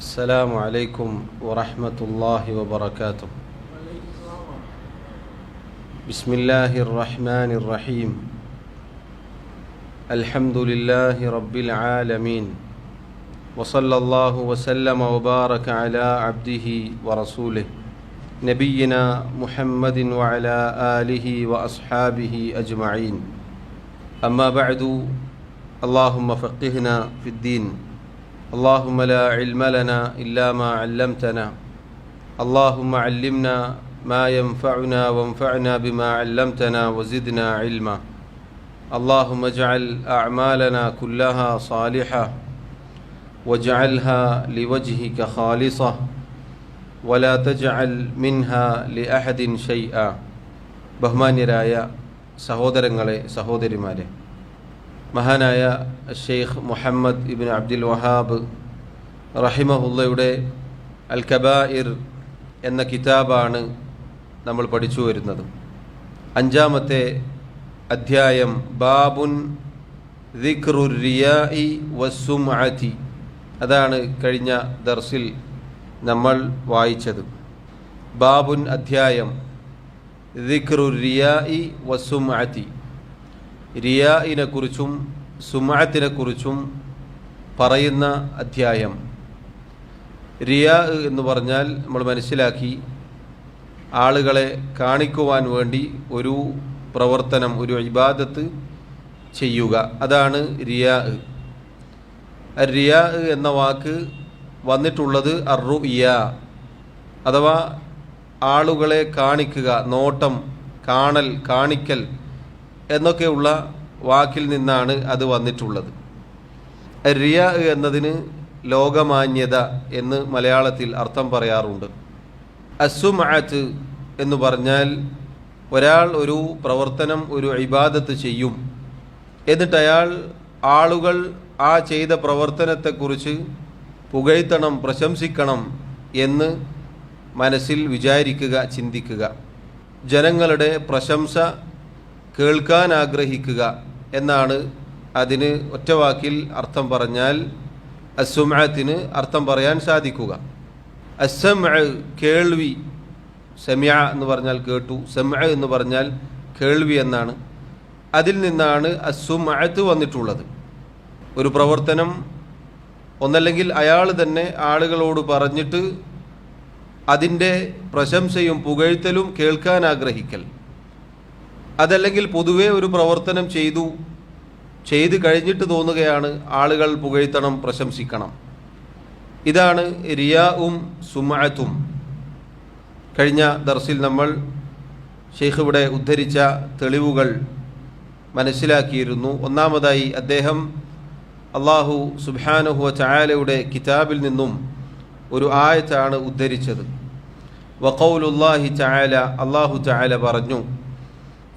السلام عليكم ورحمة الله وبركاته. بسم الله الرحمن الرحيم. الحمد لله رب العالمين، وصلى الله وسلم وبارك على عبده ورسوله نبينا محمد وعلى آله وأصحابه أجمعين. أما بعد، اللهم فقهنا في الدين. اللهم لا علم لنا إلا ما علمتنا. اللهم علمنا ما ينفعنا وانفعنا بما علمتنا وزدنا علما. اللهم اجعل أعمالنا كلها صالحة واجعلها لوجهك خالصة ولا تجعل منها لأحد شيئا. ബഹുമാന്യരായ സഹോദരങ്ങളെ, സഹോദരിമാരെ, മഹാനായ ഷെയ്ഖ് മുഹമ്മദ് ഇബ്ൻ അബ്ദുൽ വഹാബ് റഹിമഹുള്ളയുടെ അൽ കബായിർ എന്ന കിതാബാണ് നമ്മൾ പഠിച്ചു വരുന്നത്. 5-ാമത്തെ അധ്യായം ബാബുൻ ദിക്റുർ റിയാഇ വസ്സുംഅതി, അതാണ് കഴിഞ്ഞ ദർസിൽ നമ്മൾ വായിച്ചത്. ബാബുൻ അധ്യായം ദിക്റുർ റിയാഇ വസ്സുംഅതി, റിയാഇനെ കുറിച്ചും സുമഅത്തിനെ കുറിച്ചും പറയുന്ന അധ്യായം. റിയാ എന്ന് പറഞ്ഞാൽ നമ്മൾ മനസ്സിലാക്കി, ആളുകളെ കാണിക്കുവാൻ വേണ്ടി ഒരു പ്രവർത്തനം, ഒരു ഇബാദത്ത് ചെയ്യുക, അതാണ് റിയാ. റിയാ എന്ന വാക്ക് വന്നിട്ടുള്ളത് അർറുഇയ, അഥവാ ആളുകളെ കാണിക്കുക, നോട്ടം, കാണൽ, കാണിക്കൽ എന്നൊക്കെയുള്ള വാക്കിൽ നിന്നാണ് അത് വന്നിട്ടുള്ളത്. റിയാ എന്നതിന് ലോകമാന്യത എന്ന് മലയാളത്തിൽ അർത്ഥം പറയാറുണ്ട്. അസ്സുമഅത്ത് എന്ന് പറഞ്ഞാൽ ഒരാൾ ഒരു പ്രവർത്തനം, ഒരു ഇബാദത്ത് ചെയ്യും, എന്നിട്ട് അയാൾ ആളുകൾ ആ ചെയ്ത പ്രവർത്തനത്തെക്കുറിച്ച് പുകഴ്ത്തണം, പ്രശംസിക്കണം എന്ന് മനസ്സിൽ വിചാരിക്കുക, ചിന്തിക്കുക, ജനങ്ങളുടെ പ്രശംസ കേൾക്കാൻ ആഗ്രഹിക്കുക എന്നാണ് അതിന് ഒറ്റവാക്കിൽ അർത്ഥം പറഞ്ഞാൽ അസ്സുമഅത്തിന് അർത്ഥം പറയാൻ സാധിക്കുക. അസ്സമഅ കേൾവി, സമിഅ എന്ന് പറഞ്ഞാൽ കേട്ടു, സമഅ എന്ന് പറഞ്ഞാൽ കേൾവി എന്നാണ്. അതിൽ നിന്നാണ് അസ്സുമഅത്ത് വന്നിട്ടുള്ളത്. ഒരു പ്രവർത്തനം ഒന്നല്ലെങ്കിൽ അയാൾ തന്നെ ആളുകളോട് പറഞ്ഞിട്ട് അതിൻ്റെ പ്രശംസയും പുകഴ്ത്തലും കേൾക്കാൻ ആഗ്രഹിക്കൽ, അതല്ലെങ്കിൽ പൊതുവെ ഒരു പ്രവർത്തനം ചെയ്ത് കഴിഞ്ഞിട്ട് തോന്നുകയാണ് ആളുകൾ പുകഴ്ത്തണം, പ്രശംസിക്കണം. ഇതാണ് റിയാഉം സുമഅത്തും. കഴിഞ്ഞ ദർസിൽ നമ്മൾ ഷെയ്ഖ് ഇവിടെ ഉദ്ധരിച്ച തെളിവുകൾ മനസ്സിലാക്കിയിരുന്നു. ഒന്നാമതായി അദ്ദേഹം അല്ലാഹു സുബ്ഹാനഹു വ തആലയുടെ കിതാബിൽ നിന്നും ഒരു ആയത്താണ് ഉദ്ധരിച്ചത്. വഖൗലുല്ലാഹി തആല, അല്ലാഹു തആല പറഞ്ഞു,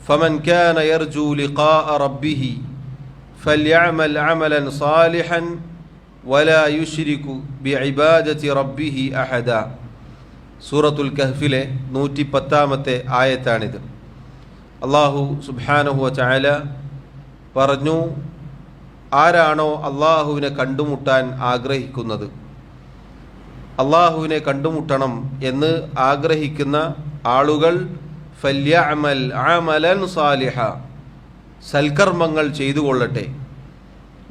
فمن كان يرجو لقاء ربه فليعمل عملا صالحا ولا يشرك بعبادة ربه أحدا. സൂറത്തുൽ കഹ്ഫിലെ 110-ാമത്തെ ആയത്താണിത്. അല്ലാഹു സുബ്ഹാനഹു വ തആല പറഞ്ഞു, ആരാണോ അല്ലാഹുവിനെ കണ്ടുമുട്ടാൻ ആഗ്രഹിക്കുന്നത്, അല്ലാഹുവിനെ കണ്ടുമുട്ടണം എന്ന് ആഗ്രഹിക്കുന്ന ആളുകൾ ഫല്യഅമൽ അമലൻ സാലിഹ, സൽക്കർമ്മങ്ങൾ ചെയ്തുകൊള്ളട്ടെ.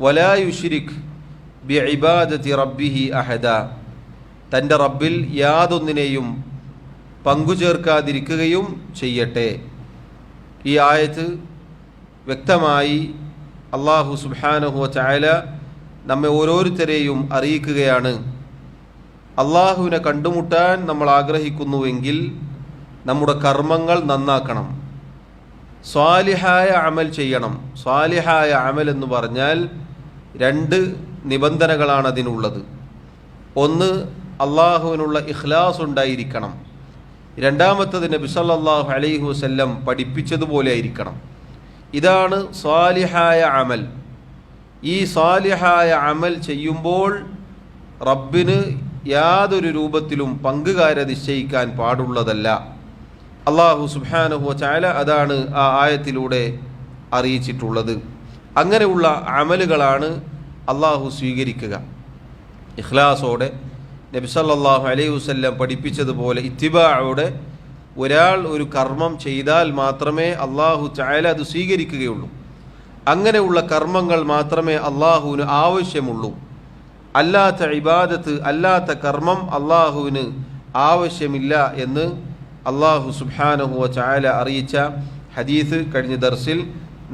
വലാ യുശ്രിക് ബിഇബാദതി റബ്ബിഹി അഹദ, തൻ്റെ റബ്ബിൽ യാതൊന്നിനെയും പങ്കുചേർക്കാതിരിക്കുകയും ചെയ്യട്ടെ. ഈ ആയത്ത് വ്യക്തമായി അല്ലാഹു സുബ്ഹാനഹു വ തആല നമ്മെ ഓരോരുത്തരെയും അറിയിക്കുകയാണ്, അല്ലാഹുവിനെ കണ്ടുമുട്ടാൻ നമ്മൾ ആഗ്രഹിക്കുന്നുവെങ്കിൽ നമ്മുടെ കർമ്മങ്ങൾ നന്നാക്കണം, സ്വാലിഹായ അമൽ ചെയ്യണം. സ്വാലിഹായ അമൽ എന്ന് പറഞ്ഞാൽ 2 നിബന്ധനകളാണ് അതിനുള്ളത്. ഒന്ന്, അള്ളാഹുവിനുള്ള ഇഖ്ലാസ് ഉണ്ടായിരിക്കണം. രണ്ടാമത്തത് നബി സല്ലല്ലാഹു അലൈഹി വസല്ലം പഠിപ്പിച്ചതുപോലെ ആയിരിക്കണം. ഇതാണ് സ്വാലിഹായ അമൽ. ഈ സ്വാലിഹായ അമൽ ചെയ്യുമ്പോൾ റബ്ബിന് യാതൊരു രൂപത്തിലും പങ്കുകാരെ നിശ്ചയിക്കാൻ പാടുള്ളതല്ല. അല്ലാഹു സുബ്ഹാനഹു വ തആല അതാണ് ആ ആയത്തിലൂടെ അറിയിച്ചിട്ടുള്ളത്. അങ്ങനെയുള്ള അമലുകളാണ് അള്ളാഹു സ്വീകരിക്കുക. ഇഖ്ലാസോടെ നബി സല്ലല്ലാഹു അലൈഹി വസല്ലം പഠിപ്പിച്ചതുപോലെ ഇത്തിബാഅോടെ ഒരാൾ ഒരു കർമ്മം ചെയ്താൽ മാത്രമേ അല്ലാഹു തആല അത് സ്വീകരിക്കുകയുള്ളൂ. അങ്ങനെയുള്ള കർമ്മങ്ങൾ മാത്രമേ അല്ലാഹുവിന് ആവശ്യമുള്ളൂ. അല്ലാത്ത ഇബാദത്ത്, അല്ലാത്ത കർമ്മം അല്ലാഹുവിന് ആവശ്യമില്ല എന്ന് അല്ലാഹു സുബ്ഹാനഹു വ തആല അറിയിച്ച ഹദീസ് കഴിഞ്ഞ ദർസിൽ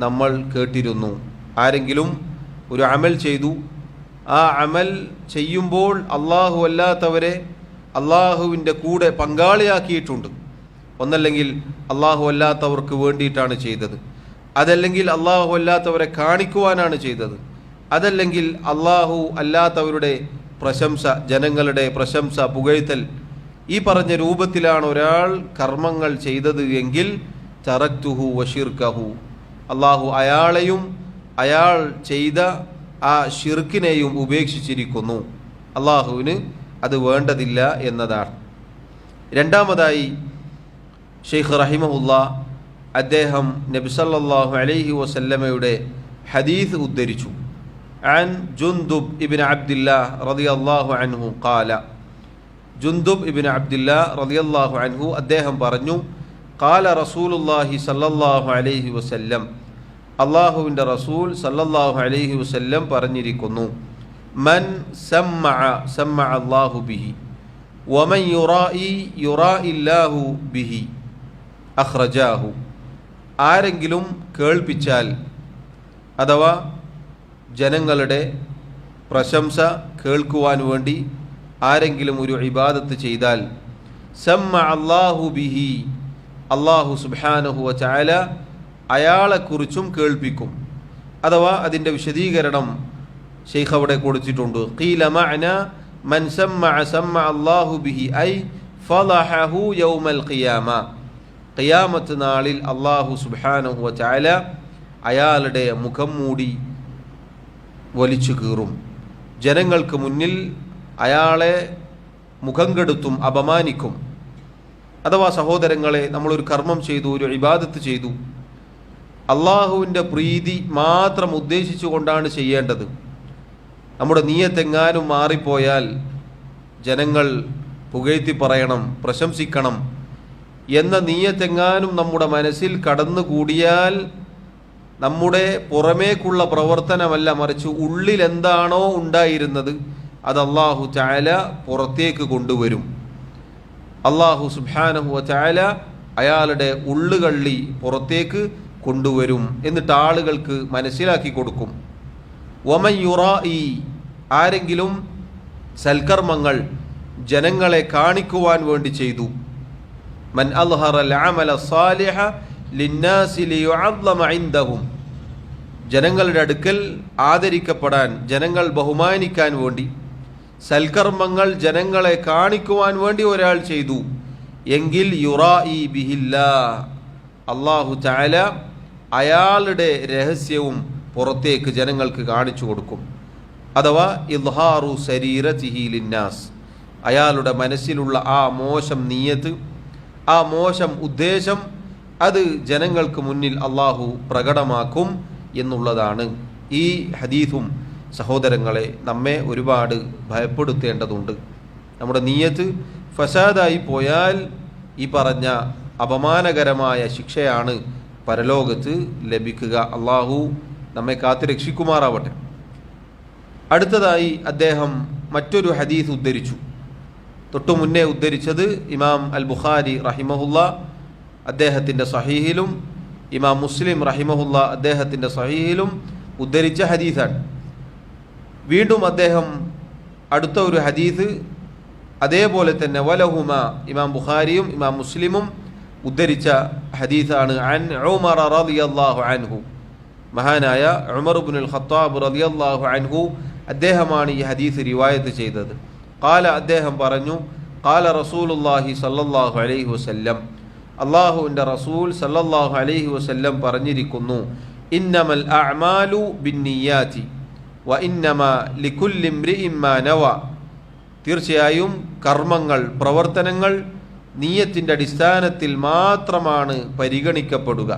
നമ്മൾ കേട്ടിരുന്നു. ആരെങ്കിലും ഒരു അമൽ ചെയ്തു, ആ അമൽ ചെയ്യുമ്പോൾ അല്ലാഹു അല്ലാത്തവരെ അല്ലാഹുവിൻ്റെ കൂടെ പങ്കാളിയാക്കിയിട്ടുണ്ട്. ഒന്നല്ലെങ്കിൽ അല്ലാഹു അല്ലാത്തവർക്ക് വേണ്ടിയിട്ടാണ് ചെയ്തത്, അതല്ലെങ്കിൽ അല്ലാഹു അല്ലാത്തവരെ കാണിക്കുവാനാണ് ചെയ്തത്, അതല്ലെങ്കിൽ അല്ലാഹു അല്ലാത്തവരുടെ പ്രശംസ, ജനങ്ങളുടെ പ്രശംസ, പുകഴ്ത്തൽ, ഈ പറഞ്ഞ രൂപത്തിലാണ് ഒരാൾ കർമ്മങ്ങൾ ചെയ്തത് എങ്കിൽ തറക്തുഹു വശിർക്കഹു, അല്ലാഹു അയാളെയും അയാൾ ചെയ്ത ആ ഷിർക്കിനെയും ഉപേക്ഷിച്ചിരിക്കുന്നു. അല്ലാഹുവിന് അത് വേണ്ടതില്ല എന്നതാണ്. രണ്ടാമതായി ഷെയ്ഖ് റഹിമഹുല്ലാ അദ്ദേഹം നബി സല്ലല്ലാഹു അലൈഹി വസല്ലമയുടെ ഹദീസ് ഉദ്ധരിച്ചു. عن جندب ابن عبد الله رضي الله عنه قال جندب ابن عبد الله رضي الله عنه അദ്ദേഹം പറഞ്ഞു قال رسول الله صلى الله عليه وسلم അല്ലാഹുവിൻ്റെ റസൂൽ സല്ലല്ലാഹു അലൈഹി വസല്ലം പറഞ്ഞിരിക്കുന്നു മൻ സമ്മഅ അല്ലാഹു ബിഹി വമൻ യുറാഇല്ലാഹു ബിഹി അഖ്റജാഹു. ആരെങ്കിലും കേൾപ്പിച്ചാൽ അഥവാ ജനങ്ങളുടെ പ്രശംസ കേൾക്കുവാൻ വേണ്ടി ആരെങ്കിലും ഒരു ഇബാദത്ത് ചെയ്താൽ സമ്മഅ അല്ലാഹു ബിഹി, അല്ലാഹു സുബ്ഹാനഹു വ തആല അയാളെക്കുറിച്ചും കേൾപ്പിക്കും. അഥവാ അതിൻ്റെ വിശദീകരണം ശൈഖ് അവിടെ കൊടുത്തിട്ടുണ്ട്. ഖീല മഅന മൻ സമ്മഅ അല്ലാഹു ബിഹി ഐ ഫളഹഹു യൗമൽ ഖിയാമ, ഖിയാമത്ത് നാളിൽ അല്ലാഹു സുബ്ഹാനഹു വ തആല അയാളുടെ മുഖം മൂടി വലിച്ചു കീറും. ജനങ്ങൾക്ക് മുന്നിൽ അയാളെ മുഖം കെടുത്തും അപമാനിക്കും. അഥവാ സഹോദരങ്ങളെ, നമ്മളൊരു കർമ്മം ചെയ്തു, ഒരു ഇബാദത്ത് ചെയ്തു, അള്ളാഹുവിൻ്റെ പ്രീതി മാത്രം ഉദ്ദേശിച്ചുകൊണ്ടാണ് ചെയ്യേണ്ടത്. നമ്മുടെ നിയ്യത്തെങ്ങാനും മാറിപ്പോയാൽ ജനങ്ങൾ പുകഴ്ത്തി പറയണം, പ്രശംസിക്കണം എന്ന നിയ്യത്തെങ്ങാനും നമ്മുടെ മനസ്സിൽ കടന്നുകൂടിയാൽ നമ്മുടെ പുറമേക്കുള്ള പ്രവർത്തനമല്ല, മറിച്ച് ഉള്ളിൽ എന്താണോ ഉണ്ടായിരുന്നത് അത് അല്ലാഹു തആല പുറത്തേക്ക് കൊണ്ടുവരും. അല്ലാഹു സുബ്ഹാനഹു വ തആല അയാളുടെ ഉള്ളുകള്ളി പുറത്തേക്ക് കൊണ്ടുവരും. എന്നിട്ട് ആളുകൾക്ക് മനസ്സിലാക്കി കൊടുക്കും. വമൻ യുറാഇ, ആരെങ്കിലും സൽക്കർമ്മങ്ങൾ ജനങ്ങളെ കാണിക്കുവാൻ വേണ്ടി ചെയ്തു, മൻ അൽഹറൽ അമല സാലിഹ ലിന്നാസി ലിയുഅദ്ദമ ഇൻദഹും, ജനങ്ങളുടെ അടുക്കൽ ആദരിക്കപ്പെടാൻ, ജനങ്ങൾ ബഹുമാനിക്കാൻ വേണ്ടി സൽക്കർമ്മങ്ങൾ ജനങ്ങളെ കാണിക്കുവാൻ വേണ്ടി ഒരാൾ ചെയ്തു എങ്കിൽ യുറാഇ ബിഹില്ലാ, അല്ലാഹു തആല അയാളുടെ രഹസ്യവും പുറത്തേക്ക് ജനങ്ങൾക്ക് കാണിച്ചു കൊടുക്കും. അഥവാ ഇദ്ഹാറു സരീറതിഹി ലിന്നാസ്, അയാളുടെ മനസ്സിലുള്ള ആ മോശം നിയ്യത്ത്, ആ മോശം ഉദ്ദേശം അത് ജനങ്ങൾക്ക് മുന്നിൽ അല്ലാഹു പ്രകടമാക്കും എന്നുള്ളതാണ്. ഈ ഹദീസും സഹോദരങ്ങളെ നമ്മെ ഒരുപാട് ഭയപ്പെടുത്തേണ്ടതുണ്ട്. നമ്മുടെ നിയ്യത്ത് ഫസാദായി പോയാൽ ഈ പറഞ്ഞ അപമാനകരമായ ശിക്ഷയാണ് പരലോകത്ത് ലഭിക്കുക. അല്ലാഹു നമ്മെ കാത്തുരക്ഷിക്കുമാറാവട്ടെ. അടുത്തതായി അദ്ദേഹം മറ്റൊരു ഹദീസ് ഉദ്ധരിച്ചു. തൊട്ടു മുന്നേ ഉദ്ധരിച്ചത് ഇമാം അൽ ബുഖാരി റഹിമഹുല്ല അദ്ദേഹത്തിൻ്റെ സഹീഹിലും ഇമാം മുസ്ലിം റഹിമഹുല്ല അദ്ദേഹത്തിൻ്റെ സഹീഹിലും ഉദ്ധരിച്ച ഹദീസാണ്. വീണ്ടും അദ്ദേഹം അടുത്ത ഒരു ഹദീസ് അതേപോലെ തന്നെ വലഹുമ, ഇമാം ബുഖാരിയും ഇമാം മുസ്ലിമും ഉദ്ധരിച്ച ഹദീസാണ്. അൻ ഉമർ റളിയല്ലാഹു അൻഹു, മഹാനായ ഉമർ ഇബ്നുൽ ഖത്താബ് റളിയല്ലാഹു അൻഹു അദ്ദേഹമാണ് ഈ ഹദീസ് റിവായത്ത് ചെയ്തത്. ഖാല, അദ്ദേഹം പറഞ്ഞു, ഖാല റസൂലുള്ളാഹി സ്വല്ലല്ലാഹു അലൈഹി വസല്ലം, അല്ലാഹുവിൻ്റെ റസൂൽ സല്ലല്ലാഹു അലൈഹി വസല്ലം പറഞ്ഞിരിക്കുന്നു, ഇന്നമൽ അഅ്മാലു ബിന്നിയാതി വ ഇന്നമാ ലികുല്ലി ഇംറിഇൻ മാ നവ, തീർച്ചയായും കർമ്മങ്ങൾ, പ്രവർത്തനങ്ങൾ നിയ്യത്തിൻ്റെ അടിസ്ഥാനത്തിൽ മാത്രമാണ് പരിഗണിക്കപ്പെടുക.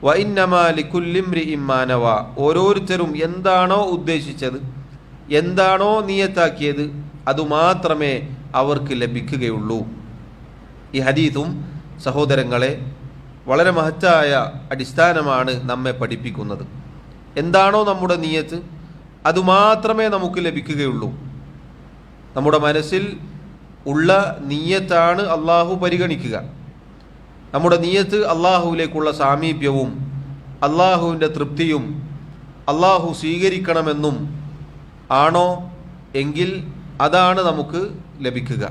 വ ഇന്നമാ ലികുല്ലി ഇംറിഇൻ മാ നവ, ഓരോരുത്തരും എന്താണോ ഉദ്ദേശിച്ചത്, എന്താണോ നിയ്യത്താക്കിയത് അതുമാത്രമേ അവർക്ക് ലഭിക്കുകയുള്ളൂ. ഈ ഹദീസും സഹോദരങ്ങളെ വളരെ മഹത്തായ അടിസ്ഥാനമാണ് നമ്മെ പഠിപ്പിക്കുന്നത്. എന്താണോ നമ്മുടെ നിയ്യത്ത് അതുമാത്രമേ നമുക്ക് ലഭിക്കുകയുള്ളൂ. നമ്മുടെ മനസ്സിൽ ഉള്ള നിയ്യത്താണ് അള്ളാഹു പരിഗണിക്കുക. നമ്മുടെ നിയ്യത്ത് അള്ളാഹുവിലേക്കുള്ള സാമീപ്യവും അള്ളാഹുവിൻ്റെ തൃപ്തിയും അള്ളാഹു സ്വീകരിക്കണമെന്നും ആണോ എങ്കിൽ അതാണ് നമുക്ക് ലഭിക്കുക.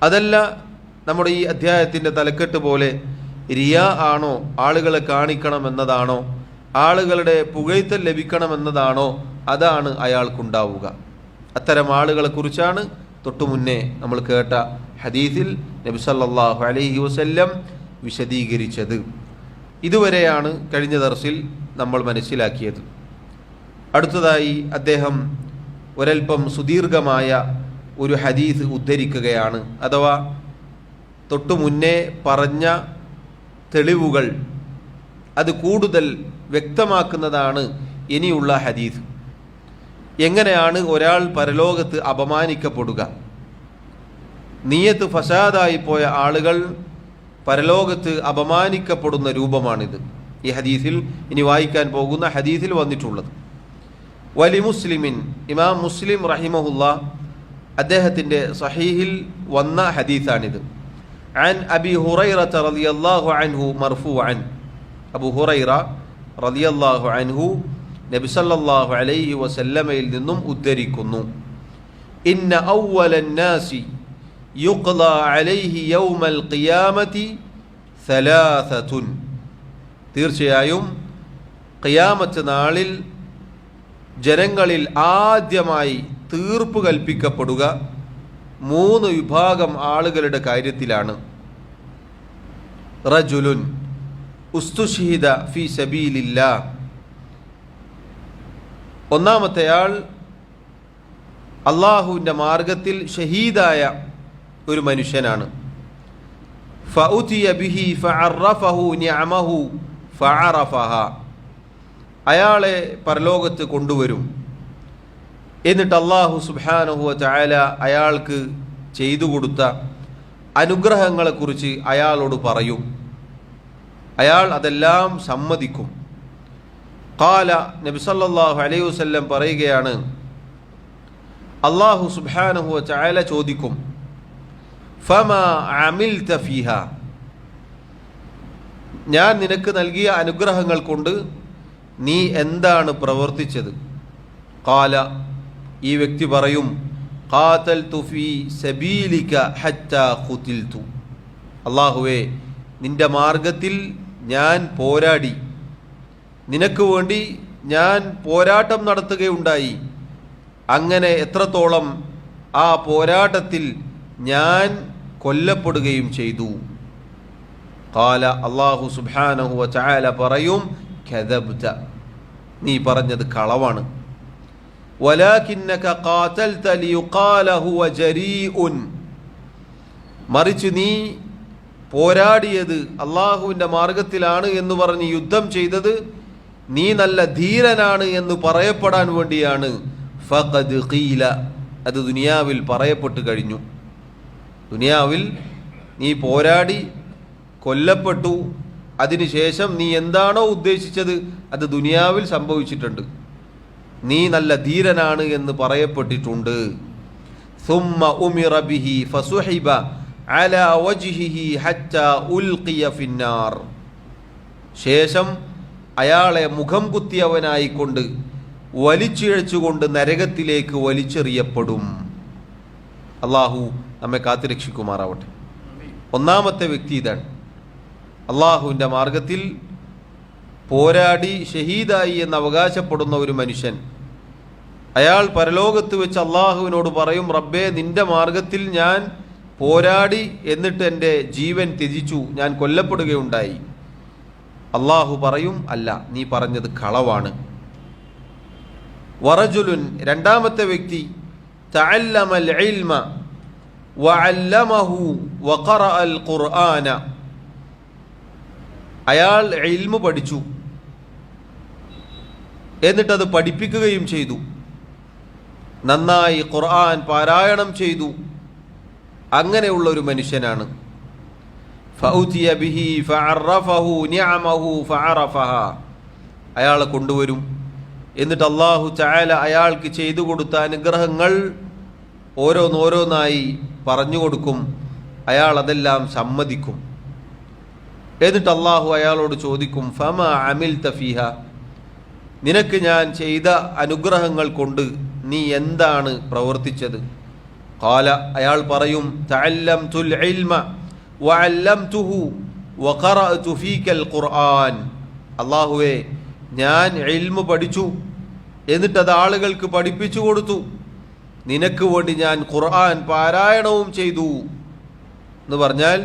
അതല്ല നമ്മുടെ ഈ അധ്യായത്തിൻ്റെ തലക്കെട്ട് പോലെ റിയാ ആണോ, ആളുകളെ കാണിക്കണമെന്നതാണോ, ആളുകളുടെ പുകഴ്ത്തൽ ലഭിക്കണമെന്നതാണോ, അതാണ് അയാൾക്കുണ്ടാവുക. അത്തരം ആളുകളെക്കുറിച്ചാണ് തൊട്ടു മുന്നേ നമ്മൾ കേട്ട ഹദീസിൽ നബി സല്ലല്ലാഹു അലൈഹി വസല്ലം വിശദീകരിച്ചത്. ഇതുവരെയാണ് കഴിഞ്ഞ ദർസിൽ നമ്മൾ മനസ്സിലാക്കിയത്. അടുത്തതായി അദ്ദേഹം ഒരൽപ്പം സുദീർഘമായ ഒരു ഹദീസ് ഉദ്ധരിക്കുകയാണ്. അഥവാ തൊട്ടു മുന്നേ പറഞ്ഞ തെളിവുകൾ അത് കൂടുതൽ വ്യക്തമാക്കുന്നതാണ് ഇനിയുള്ള ഹദീസ്. എങ്ങനെയാണ് ഒരാൾ പരലോകത്ത് അപമാനിക്കപ്പെടുക? നിയ്യത്ത് ഫസാദായി പോയ ആളുകൾ പരലോകത്ത് അപമാനിക്കപ്പെടുന്ന രൂപമാണിത്. ഈ ഹദീസിൽ ഇനി വായിക്കാൻ പോകുന്ന ഹദീസിൽ വന്നിട്ടുള്ളത്. വലി മുസ്ലിമിൻ, ഇമാം മുസ്ലിം റഹിമഹുല്ലാ അദ്ദേഹത്തിൻ്റെ സഹീഹിൽ വന്ന ഹദീസാണിത്. عن أبي هريرة رضي الله عنه مرفوعا, അബൂ ഹുറൈറ റളിയല്ലാഹു അൻഹു നബി സല്ലല്ലാഹു അലൈഹി വസല്ലമയിൽ നിന്നും ഉദ്ധരിക്കുന്നു. ഇന്ന അവ്വലൻ നാസി യുഖ്ളാ അലൈഹി യൗമൽ ഖിയാമത്തി സലാസത്തുൻ, തീർച്ചയായും ഖിയാമത്ത് നാളിൽ ജനങ്ങളിൽ ആദ്യമായി തീർപ്പ് കൽപ്പിക്കപ്പെടുക 3 വിഭാഗം ആളുകളുടെ കാര്യത്തിലാണ്. റജുലുൻ ഉസ്തുഷ്ഹിദ ഫീ സബീലില്ലാഹ്, ഒന്നാമത്തെയാൾ അള്ളാഹുവിൻ്റെ മാർഗത്തിൽ ഷഹീദായ ഒരു മനുഷ്യനാണ്. ഫഉതിയ ബിഹി ഫഅറഫഹു നിഅമഹു ഫഅറഫഹ, അയാളെ പരലോകത്ത് കൊണ്ടുവരും. എന്നിട്ട് അള്ളാഹു സുബ്ഹാനഹു വ തആല അയാൾക്ക് ചെയ്തു കൊടുത്ത അനുഗ്രഹങ്ങളെക്കുറിച്ച് അയാളോട് പറയും. അയാൾ അതെല്ലാം സമ്മതിക്കും. ഖാല, നബി സല്ലല്ലാഹു അലൈഹി വസല്ലം പറയുകയാണ്, അള്ളാഹു സുബ്ഹാനഹു വ തആല ചോദിക്കും, ഫമാ അമിൽത ഫീഹ, ഞാൻ നിനക്ക് നൽകിയ അനുഗ്രഹങ്ങൾ കൊണ്ട് നീ എന്താണ് പ്രവർത്തിച്ചത്? ഖാല, ഈ വ്യക്തി പറയും, ഖാതൽതു ഫീ സബീലിക ഹത്താ ഖുതിൽതു, അല്ലാഹുവേ നിന്റെ മാർഗത്തിൽ ഞാൻ പോരാടി, നിനക്ക് വേണ്ടി ഞാൻ പോരാട്ടം നടത്തുകയുണ്ടായി. അങ്ങനെ എത്രത്തോളം ആ പോരാട്ടത്തിൽ ഞാൻ കൊല്ലപ്പെടുകയും ചെയ്തു. ഖാല, അല്ലാഹു സുബ്ഹാനഹു വ തആല പറയും, കദബ്ത, നീ പറഞ്ഞത് കളവാണ്. വലാകിന്നക ഖാതൽത ലിയുഖാല ഹുവ ജരീഉൻ, മറിച്ച് നീ പോരാടിയത് അള്ളാഹുവിൻ്റെ മാർഗത്തിലാണ് എന്ന് പറഞ്ഞ് യുദ്ധം ചെയ്തത് നീ നല്ല ധീരനാണ് എന്ന് പറയപ്പെടാൻ വേണ്ടിയാണ്. ഫഖദ് ഖീല, അത് ദുനിയാവിൽ പറയപ്പെട്ടു കഴിഞ്ഞു. ദുനിയാവിൽ നീ പോരാടി കൊല്ലപ്പെട്ടു, അതിനുശേഷം നീ എന്താണോ ഉദ്ദേശിച്ചത് അത് ദുനിയാവിൽ സംഭവിച്ചിട്ടുണ്ട്. നീ നല്ല ധീരനാണ് എന്ന് പറയപ്പെട്ടിട്ടുണ്ട്. സുമ്മ ഉമിറ ബിഹി ഫസുഹിബ അലാ വജ്ഹിഹി ഹത്താ ഉൽഖിയ ഫിന്നാർ, ശേഷം അയാളെ മുഖം കുത്തിയവനായിക്കൊണ്ട് വലിച്ചിഴച്ചുകൊണ്ട് നരകത്തിലേക്ക് വലിച്ചെറിയപ്പെടും. അള്ളാഹു നമ്മെ കാത്തുരക്ഷിക്കുമാറാവട്ടെ. ഒന്നാമത്തെ വ്യക്തി ഇതാണ്. അള്ളാഹുവിൻ്റെ മാർഗത്തിൽ പോരാടി ഷഹീദായി എന്ന് അവകാശപ്പെടുന്ന ഒരു മനുഷ്യൻ. അയാൾ പരലോകത്ത് വെച്ച് അള്ളാഹുവിനോട് പറയും, റബ്ബേ നിന്റെ മാർഗത്തിൽ ഞാൻ പോരാടി, എന്നിട്ട് എൻ്റെ ജീവൻ ത്യജിച്ചു, ഞാൻ കൊല്ലപ്പെടുകയുണ്ടായി. അള്ളാഹു പറയും, അല്ല, നീ പറഞ്ഞത് കളവാണ്. വറജുലുൻ, രണ്ടാമത്തെ വ്യക്തി, തഅല്ലമൽ ഇൽമ വഅല്ലമഹു വഖറഅൽ ഖുർആന, അയാൾ ഇൽമു പഠിച്ചു, എന്നിട്ടത് പഠിപ്പിക്കുകയും ചെയ്തു. നന്നായി ഖുർആൻ പാരായണം ചെയ്തു, അങ്ങനെയുള്ള ഒരു മനുഷ്യനാണ്. ഫൗതിയ ബിഹി ഫഅറഫഹു നിഅമഹു ഫഅറഫഹ, അയാളെ കൊണ്ടുവരും. എന്നിട്ട് അല്ലാഹു തആല അയാൾക്ക് ചെയ്തു കൊടുത്ത അനുഗ്രഹങ്ങൾ ഓരോന്നോരോന്നായി പറഞ്ഞു കൊടുക്കും. അയാൾ അതെല്ലാം സമ്മതിക്കും. എന്നിട്ട് അല്ലാഹു അയാളോട് ചോദിക്കും, ഫമാ അമിൽത ഫീഹ, നിനക്ക് ഞാൻ ചെയ്ത അനുഗ്രഹങ്ങൾ കൊണ്ട് നീ എന്താണ് പ്രവർത്തിച്ചത്? ഖാല, അയാൾ പറയും, തഅല്ലംതുൽ ഇൽമ വഅല്ലംതുഹു വഖറഅതു ഫീകൽ ഖുർആൻ. അല്ലാഹുവേ, ഞാൻ ഇൽമു പഠിച്ചു, എന്നിട്ടത് ആളുകൾക്ക് പഠിപ്പിച്ചു കൊടുത്തു. നിനക്ക് വേണ്ടി ഞാൻ ഖുർആൻ പാരായണവും ചെയ്തു എന്ന് പറഞ്ഞാൽ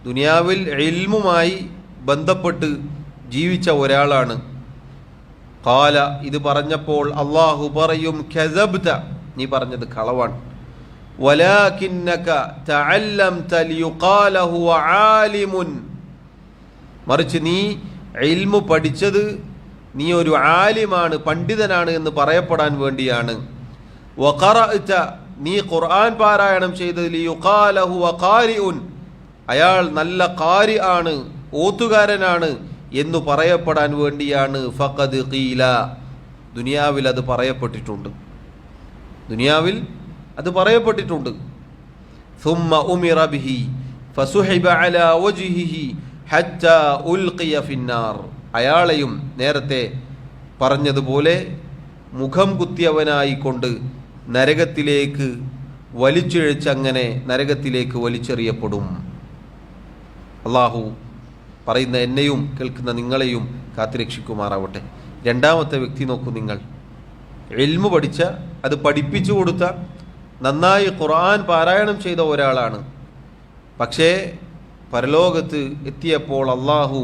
ദുനിയാവിൽ ഇൽമുമായി ബന്ധപ്പെട്ട് ജീവിച്ച ഒരാളാണ്. ഖാല, ഇത് പറഞ്ഞപ്പോൾ അല്ലാഹു പറയും, കസബ്ത, നീ പറഞ്ഞത് കളവാണ്. വലാകിന്നക തഅല്ലംത ലിയുഖാല ഹുവ ആലിമുൻ, മറിച്ച് നീ ഇൽമു പഠിച്ചത് നീ ഒരു ആലിമാണ്, പണ്ഡിതനാണ് എന്ന് പറയപ്പെടാൻ വേണ്ടിയാണ്. വഖറഅത, നീ ഖുർആൻ പാരായണം ചെയ്തത് ലിയുഖാല ഹുവ ഖാരിഉൻ, അയാൾ നല്ല ഖാരി ആണ്, ഓത്തുകാരനാണ് എന്ന് പറയപ്പെടാൻ വേണ്ടിയാണ്. ഫഖദ് ഖീല, ദുനിയാവിൽ അത് പറയപ്പെട്ടിട്ടുണ്ട്, ദുനിയാവിൽ അത് പറയപ്പെട്ടിട്ടുണ്ട്. ثم أمر به فسحب على وجهه حتى ألقي في النار, അയാളെയും നേരത്തെ പറഞ്ഞതുപോലെ മുഖം കുത്തിയവനായിക്കൊണ്ട് നരകത്തിലേക്ക് വലിച്ചിഴച്ചങ്ങനെ നരകത്തിലേക്ക് വലിച്ചെറിയപ്പെടും. അള്ളാഹു പറയുന്ന എന്നെയും കേൾക്കുന്ന നിങ്ങളെയും കാത്തുരക്ഷിക്കുമാറാവട്ടെ. രണ്ടാമത്തെ വ്യക്തി നോക്കൂ, നിങ്ങൾ ഇൽമു പഠിച്ച, അത് പഠിപ്പിച്ചു കൊടുത്ത, നന്നായി ഖുർആൻ പാരായണം ചെയ്ത ഒരാളാണ്. പക്ഷേ പരലോകത്ത് എത്തിയപ്പോൾ അള്ളാഹു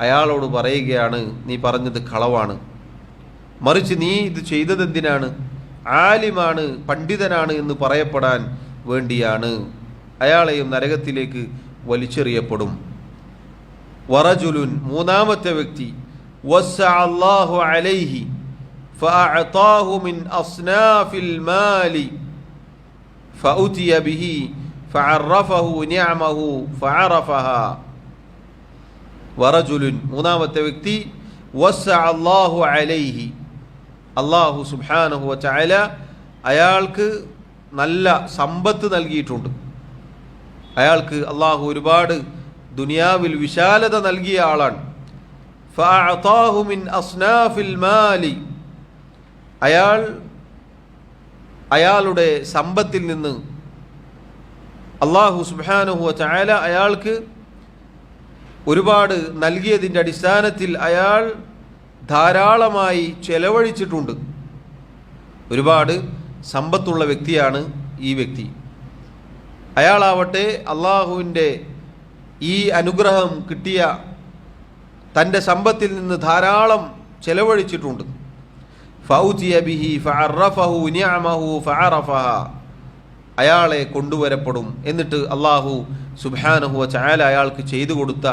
അയാളോട് പറയുകയാണ്, നീ പറഞ്ഞത് കളവാണ്, മറിച്ച് നീ ഇത് ചെയ്തത് എന്തിനാണ്? ആലിമാണ്, പണ്ഡിതനാണ് എന്ന് പറയപ്പെടാൻ വേണ്ടിയാണ്. അയാളെയും നരകത്തിലേക്ക് വലിച്ചെറിയപ്പെടും. വറജുലുൻ, മൂന്നാമത്തെ വ്യക്തി, വസ്സഅ അല്ലാഹു അലൈഹി ഫഅഅതാഹു മിൻ അസ്നാഫിൽ മാലി ഫഉതിയ ബിഹി ഫഅറഫഹു നിഅമഹു ഫഅറഫഹ. വറജുലുൻ, മൂന്നാമത്തെ വ്യക്തി, വസ്സഅ അല്ലാഹു അലൈഹി, അല്ലാഹു സുബ്ഹാനഹു വ തആല അയാൾക്ക് നല്ല സമ്പത്ത് നൽകിയിട്ടുണ്ട്. അയാൾക്ക് അല്ലാഹു ഒരുപാട് ദുനിയാവിൽ വിശാലത നൽകിയ ആളാണ്. ഫഅഅതാഹു മിൻ അസ്നാഫിൽ മാലി, അയാളുടെ സമ്പത്തിൽ നിന്ന് അല്ലാഹു സുബ്ഹാനഹു വ തആല അയാൾക്ക് ഒരുപാട് നൽകിയതിൻ്റെ അടിസ്ഥാനത്തിൽ അയാൾ ധാരാളമായി ചെലവഴിച്ചിട്ടുണ്ട്. ഒരുപാട് സമ്പത്തുള്ള വ്യക്തിയാണ് ഈ വ്യക്തി. അയാളാവട്ടെ അള്ളാഹുവിൻ്റെ ഈ അനുഗ്രഹം കിട്ടിയ തൻ്റെ സമ്പത്തിൽ നിന്ന് ധാരാളം ചെലവഴിച്ചിട്ടുണ്ട്. ഫൗതിയ ബിഹി ഫഅറഫഹു നിഅമഹു ഫഅറഫഹ, അയാളെ കൊണ്ടുവരപ്പെടും. എന്നിട്ട് അള്ളാഹു സുബ്ഹാനഹു വ തആല അയാൾക്ക് ചെയ്തു കൊടുത്ത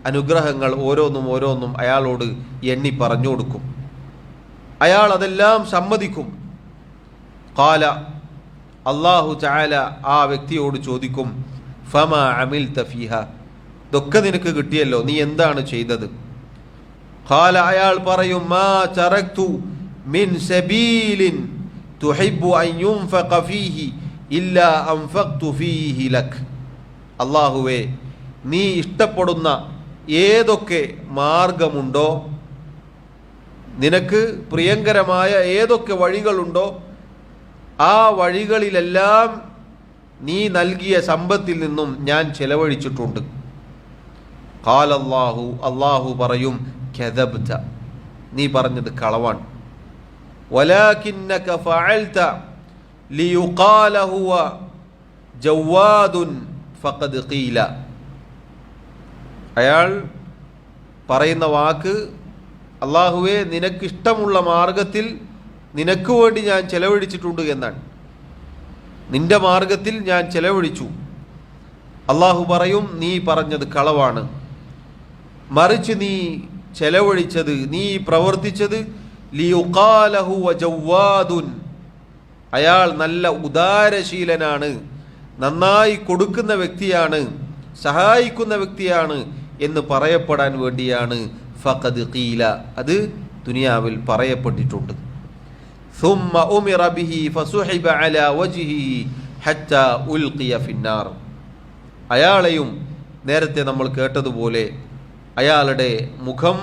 അനുഗ്രഹങ്ങൾ ഓരോന്നും അയാളോട് എണ്ണി പറഞ്ഞു കൊടുക്കും. അയാൾ അതെല്ലാം സമ്മതിക്കും. ഖാല, അല്ലാഹു തആല ആ വ്യക്തിയോട് ചോദിക്കും, ഫമാ അമിൽത ഫീഹ, ഇതൊക്കെ നിനക്ക് കിട്ടിയല്ലോ, നീ എന്താണ് ചെയ്തത്? ഖാല, അയാൾ പറയും, മാ തറക്തു മിൻ സബീലിൻ തുഹിബ്ബു അൻ യുൻഫഖ ഫീഹി ഇല്ലാ അൻഫഖ്തു ഫീഹി ലക്. അല്ലാഹുവേ, നീ ഇഷ്ടപ്പെടുന്ന ഏതൊക്കെ മാർഗമുണ്ടോ, നിനക്ക് പ്രിയങ്കരമായ ഏതൊക്കെ വഴികളുണ്ടോ, ആ വഴികളിലെല്ലാം നീ നൽകിയ സമ്പത്തിൽ നിന്നും ഞാൻ ചെലവഴിച്ചിട്ടുണ്ട്. ഖാലല്ലാഹു, അല്ലാഹു പറയും, കദബ്ത, നീ പറഞ്ഞത് കളവാണ്. വലാകിന്നക ഫഅൽത ലിയുഖാല ഹുവ ജവാദുൻ ഫഖദ് ഖീല. അയാൾ പറയുന്ന വാക്ക്, അല്ലാഹുവേ, നിനക്കിഷ്ടമുള്ള മാർഗത്തിൽ നിനക്ക് വേണ്ടി ഞാൻ ചെലവഴിച്ചിട്ടുണ്ട് എന്നാണ്. നിന്റെ മാർഗത്തിൽ ഞാൻ ചെലവഴിച്ചു. അല്ലാഹു പറയും, നീ പറഞ്ഞത് കളവാണ്, മറിച്ച് നീ ചെലവഴിച്ചത്, നീ പ്രവർത്തിച്ചത് ലിയുഖാല ഹുവ ജവാദുൻ, അയാൾ നല്ല ഉദാരശീലനാണ്, നന്നായി കൊടുക്കുന്ന വ്യക്തിയാണ്, സഹായിക്കുന്ന വ്യക്തിയാണ് എന്ന് പറയപ്പെടാൻ വേണ്ടിയാണ് ഫഖദ് ഖീല, അത് ദുനിയാവിൽ പറയപ്പെട്ടിട്ടുണ്ട്. ثم أمر به فسحب على وجهه حتى ألقي في النار. അയാളെയും നേരത്തെ നമ്മൾ കേട്ടതുപോലെ അയാളുടെ മുഖം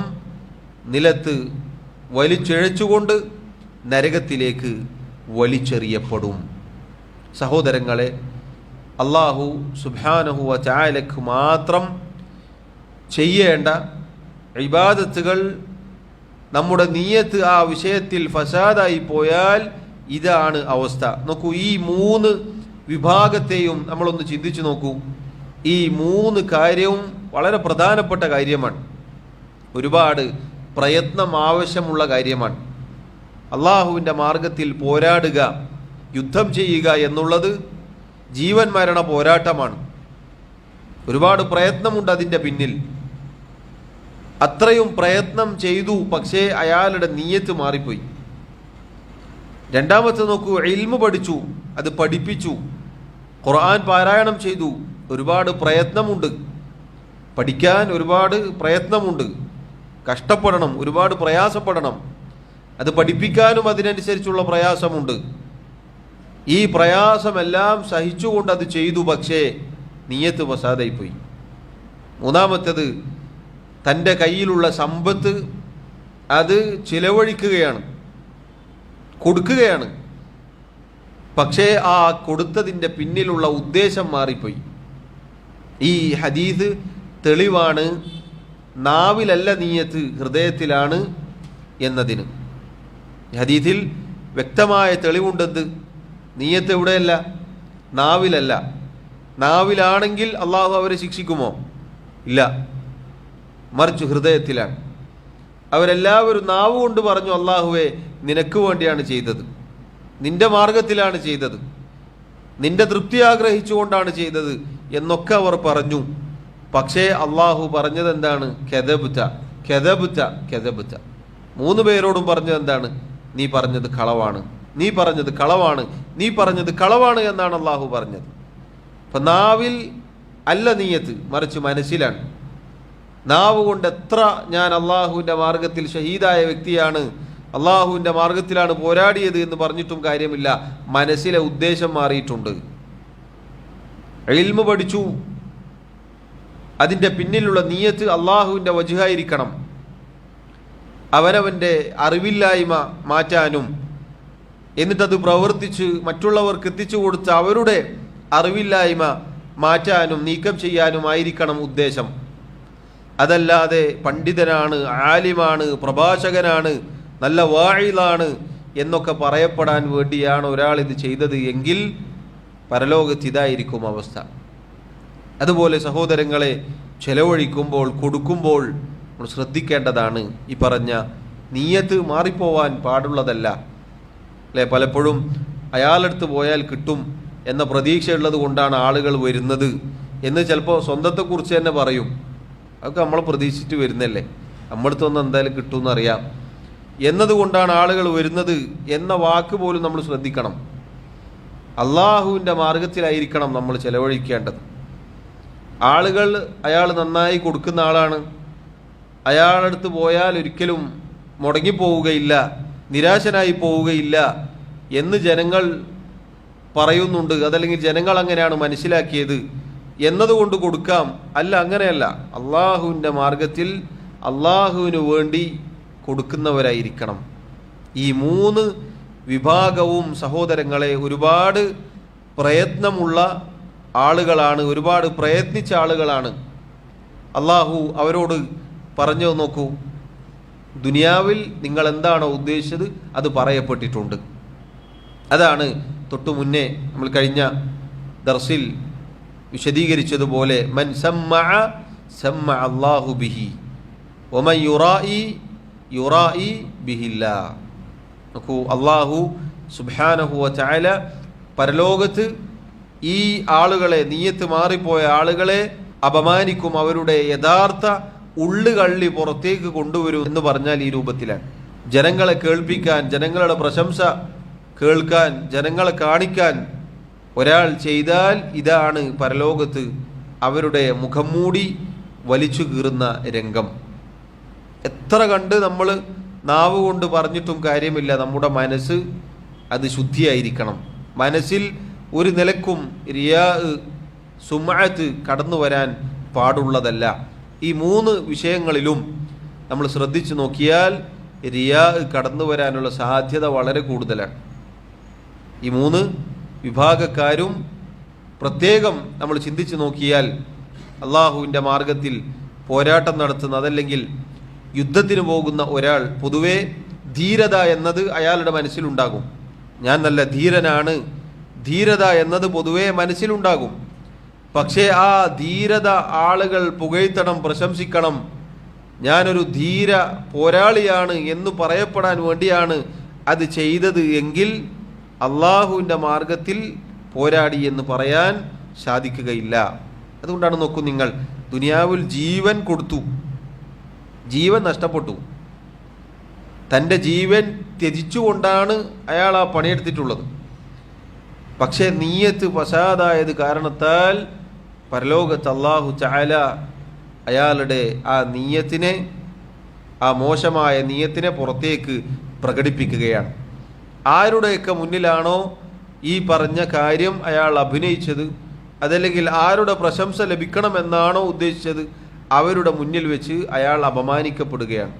നിലത്ത് വലിച്ചിഴച്ചുകൊണ്ട് നരകത്തിലേക്ക് വലിച്ചെറിയപ്പെടും. സഹോദരങ്ങളെ, അല്ലാഹു സുബ്ഹാനഹു വ തആലക്ക് മാത്രം ചെയ്യേണ്ട ഇബാദത്തുകൾ നമ്മുടെ നിയ്യത്ത് ആ വിഷയത്തിൽ ഫസാദായി പോയാൽ ഇതാണ് അവസ്ഥ. നോക്കൂ, ഈ 3 വിഭാഗത്തെയും നമ്മളൊന്ന് ചിന്തിച്ചു നോക്കൂ. ഈ 3 കാര്യവും വളരെ പ്രധാനപ്പെട്ട കാര്യമാണ്, ഒരുപാട് പ്രയത്നം ആവശ്യമുള്ള കാര്യമാണ്. അള്ളാഹുവിൻ്റെ മാർഗത്തിൽ പോരാടുക, യുദ്ധം ചെയ്യുക എന്നുള്ളത് ജീവൻ മരണ പോരാട്ടമാണ്. ഒരുപാട് പ്രയത്നമുണ്ട് അതിൻ്റെ പിന്നിൽ. അത്രയും പ്രയത്നം ചെയ്തു, പക്ഷേ അയാളുടെ നിയ്യത്ത് മാറിപ്പോയി. രണ്ടാമത്തെ നോക്കൂ, ഇൽമു പഠിച്ചു, അത് പഠിപ്പിച്ചു, ഖുർആൻ പാരായണം ചെയ്തു. ഒരുപാട് പ്രയത്നമുണ്ട്, പഠിക്കാൻ ഒരുപാട് പ്രയത്നമുണ്ട്, കഷ്ടപ്പെടണം, ഒരുപാട് പ്രയാസപ്പെടണം. അത് പഠിപ്പിക്കാനും അതിനനുസരിച്ചുള്ള പ്രയാസമുണ്ട്. ഈ പ്രയാസമെല്ലാം സഹിച്ചുകൊണ്ട് അത് ചെയ്തു, പക്ഷേ നിയ്യത്ത് ഫസാദായിപ്പോയി. മൂന്നാമത്തേത്, തൻ്റെ കയ്യിലുള്ള സമ്പത്ത് അത് ചിലവഴിക്കുകയാണ്, കൊടുക്കുകയാണ്, പക്ഷേ ആ കൊടുത്തതിൻ്റെ പിന്നിലുള്ള ഉദ്ദേശം മാറിപ്പോയി. ഈ ഹദീസ് തെളിവാണ്, നാവിലല്ല നിയ്യത്ത്, ഹൃദയത്തിലാണ് എന്നതിന്. ഹദീസിൽ വ്യക്തമായ തെളിവുണ്ടെന്ത്? നിയ്യത്ത് എവിടെയല്ല? നാവിലല്ല. നാവിലാണെങ്കിൽ അള്ളാഹു അവരെ ശിക്ഷിക്കുമോ? ഇല്ല, മറിച്ച് ഹൃദയത്തിലാണ്. അവരെല്ലാവരും നാവ് കൊണ്ട് പറഞ്ഞു, അള്ളാഹുവേ നിനക്ക് വേണ്ടിയാണ് ചെയ്തത്, നിന്റെ മാർഗത്തിലാണ് ചെയ്തത്, നിന്റെ തൃപ്തി ആഗ്രഹിച്ചുകൊണ്ടാണ് ചെയ്തത് എന്നൊക്കെ അവർ പറഞ്ഞു. പക്ഷേ അള്ളാഹു പറഞ്ഞത് എന്താണ്? കെദബ്ത കെദബ്ത കെദബ്ത. 3 പേരോടും പറഞ്ഞത് എന്താണ്? നീ പറഞ്ഞത് കളവാണ്, നീ പറഞ്ഞത് കളവാണ്, നീ പറഞ്ഞത് കളവാണ് എന്നാണ് അള്ളാഹു പറഞ്ഞത്. അപ്പം നാവിൽ അല്ല നിയ്യത്ത്, മറിച്ച് മനസ്സിലാണ്. നാവ് കൊണ്ട് എത്ര ഞാൻ അള്ളാഹുവിൻ്റെ മാർഗത്തിൽ ഷഹീദായ വ്യക്തിയാണ്, അള്ളാഹുവിൻ്റെ മാർഗത്തിലാണ് പോരാടിയത് എന്ന് പറഞ്ഞിട്ടും കാര്യമില്ല, മനസ്സിലെ ഉദ്ദേശം മാറിയിട്ടുണ്ട്. ഇൽമു പഠിച്ചു, അതിൻ്റെ പിന്നിലുള്ള നിയ്യത്ത് അള്ളാഹുവിൻ്റെ വജ്ഹായിരിക്കണം. അവനവൻ്റെ അറിവില്ലായ്മ മാറ്റാനും എന്നിട്ടത് പ്രവർത്തിച്ച് മറ്റുള്ളവർക്ക് എത്തിച്ചു കൊടുത്ത് അവരുടെ അറിവില്ലായ്മ മാറ്റാനും നീക്കം ചെയ്യാനുമായിരിക്കണം ഉദ്ദേശം. അതല്ലാതെ പണ്ഡിതനാണ്, ആലിമാണ്, പ്രഭാഷകനാണ്, നല്ല വാഇലാണ് എന്നൊക്കെ പറയപ്പെടാൻ വേണ്ടിയാണ് ഒരാൾ ഇത് ചെയ്തത് എങ്കിൽ പരലോകത്ത് ഇതായിരിക്കും അവസ്ഥ. അതുപോലെ സഹോദരങ്ങളെ, ചെലവഴിക്കുമ്പോൾ, കൊടുക്കുമ്പോൾ നമ്മൾ ശ്രദ്ധിക്കേണ്ടതാണ്. ഈ പറഞ്ഞ നിയ്യത്ത് മാറിപ്പോവാൻ പാടുള്ളതല്ല. അല്ലേ, പലപ്പോഴും അയാളടുത്ത് പോയാൽ കിട്ടും എന്ന പ്രതീക്ഷയുള്ളത് കൊണ്ടാണ് ആളുകൾ വരുന്നത് എന്ന് ചിലപ്പോൾ സ്വന്തത്തെക്കുറിച്ച് തന്നെ പറയും. അതൊക്കെ നമ്മൾ പ്രതീക്ഷിച്ചിട്ട് വരുന്നല്ലേ, നമ്മളടുത്തൊന്നും എന്തായാലും കിട്ടുമെന്നറിയാം എന്നതുകൊണ്ടാണ് ആളുകൾ വരുന്നത് എന്ന വാക്ക് പോലും നമ്മൾ ശ്രദ്ധിക്കണം. അള്ളാഹുവിൻ്റെ മാർഗത്തിലായിരിക്കണം നമ്മൾ ചെലവഴിക്കേണ്ടത്. ആളുകൾ അയാൾ നന്നായി കൊടുക്കുന്ന ആളാണ്, അയാളടുത്ത് പോയാൽ ഒരിക്കലും മുടങ്ങിപ്പോവുകയില്ല, നിരാശനായി പോവുകയില്ല എന്ന് ജനങ്ങൾ പറയുന്നുണ്ട്. അതല്ലെങ്കിൽ ജനങ്ങൾ അങ്ങനെയാണ് മനസ്സിലാക്കിയത് എന്നതുകൊണ്ട് കൊടുക്കാം. അല്ല, അങ്ങനെയല്ല. അള്ളാഹുവിൻ്റെ മാർഗത്തിൽ അള്ളാഹുവിന് വേണ്ടി കൊടുക്കുന്നവരായിരിക്കണം. ഈ 3 വിഭാഗവും സഹോദരങ്ങളെ ഒരുപാട് പ്രയത്നമുള്ള ആളുകളാണ്, ഒരുപാട് പ്രയത്നിച്ച ആളുകളാണ്. അള്ളാഹു അവരോട് പറഞ്ഞു നോക്കൂ, ദുനിയാവിൽ നിങ്ങൾ എന്താണോ ഉദ്ദേശിച്ചത് അത് പറയപ്പെട്ടിട്ടുണ്ട്. അതാണ് തൊട്ടു മുന്നേ നമ്മൾ കഴിഞ്ഞ ദർസിൽ വിശദീകരിച്ചതുപോലെ മൻ സമ്മഅ സമ്മഅ അല്ലാഹു ബിഹി വമൻ യുറായി ബിഹില്ലാ. നോക്കൂ, അള്ളാഹു സുബ്ഹാനഹു വ തആല പരലോകത്ത് ഈ ആളുകളെ, നിയ്യത്ത് മാറിപ്പോയ ആളുകളെ അപമാനിക്കും, അവരുടെ യഥാർത്ഥ ഉള്ളുകള്ളി പുറത്തേക്ക് കൊണ്ടുവരും എന്ന് പറഞ്ഞാൽ ഈ രൂപത്തിലാണ്. ജനങ്ങളെ കേൾപ്പിക്കാൻ, ജനങ്ങളുടെ പ്രശംസ കേൾക്കാൻ, ജനങ്ങളെ കാണിക്കാൻ ഒരാൾ ചെയ്താൽ ഇതാണ് പരലോകത്ത് അവരുടെ മുഖം മൂടി വലിച്ചു കീറുന്ന രംഗം. എത്ര കണ്ട് നമ്മൾ നാവ് കൊണ്ട് പറഞ്ഞിട്ടും കാര്യമില്ല. നമ്മുടെ മനസ്സ് അത് ശുദ്ധിയായിരിക്കണം. മനസ്സിൽ ഒരു നിലക്കും റിയാ, സുമഅത്ത് കടന്നു വരാൻ പാടുള്ളതല്ല. ഈ 3 വിഷയങ്ങളിലും നമ്മൾ ശ്രദ്ധിച്ചു നോക്കിയാൽ റിയാ കടന്നു വരാനുള്ള സാധ്യത വളരെ കൂടുതലാണ്. ഈ 3 വിഭാഗക്കാരും പ്രത്യേകം നമ്മൾ ചിന്തിച്ചു നോക്കിയാൽ, അള്ളാഹുവിൻ്റെ മാർഗത്തിൽ പോരാട്ടം നടത്തുന്ന, അതല്ലെങ്കിൽ യുദ്ധത്തിന് പോകുന്ന ഒരാൾ പൊതുവേ ധീരത എന്നത് അയാളുടെ മനസ്സിലുണ്ടാകും. ഞാൻ നല്ല ധീരനാണ്, ധീരത എന്നത് പൊതുവേ മനസ്സിലുണ്ടാകും. പക്ഷേ ആ ധീരത ആളുകൾ പുകഴ്ത്തണം, പ്രശംസിക്കണം, ഞാനൊരു ധീര പോരാളിയാണ് എന്ന് പറയപ്പെടാൻ വേണ്ടിയാണ് അത് ചെയ്തത് എങ്കിൽ അള്ളാഹുവിൻ്റെ മാർഗത്തിൽ പോരാടി എന്ന് പറയാൻ സാധിക്കുകയില്ല. അതുകൊണ്ടാണ് നോക്കൂ നിങ്ങൾ, ദുനിയാവിൽ ജീവൻ കൊടുത്തു, ജീവൻ നഷ്ടപ്പെട്ടു, തൻ്റെ ജീവൻ ത്യജിച്ചുകൊണ്ടാണ് അയാൾ ആ പണിയെടുത്തിട്ടുള്ളത്. പക്ഷേ നീയത്ത് ഫസാദായത് കാരണത്താൽ പരലോകത്ത് അല്ലാഹു തആല അയാളുടെ ആ നീയത്തിനെ, ആ മോശമായ നീയത്തിനെ പുറത്തേക്ക് പ്രകടിപ്പിക്കുകയാണ്. ആരുടെയൊക്കെ മുന്നിലാണോ ഈ പറഞ്ഞ കാര്യം അയാൾ അഭിനയിച്ചത്, അതല്ലെങ്കിൽ ആരുടെ പ്രശംസ ലഭിക്കണമെന്നാണോ ഉദ്ദേശിച്ചത്, അവരുടെ മുന്നിൽ വെച്ച് അയാൾ അപമാനിക്കപ്പെടുകയാണ്.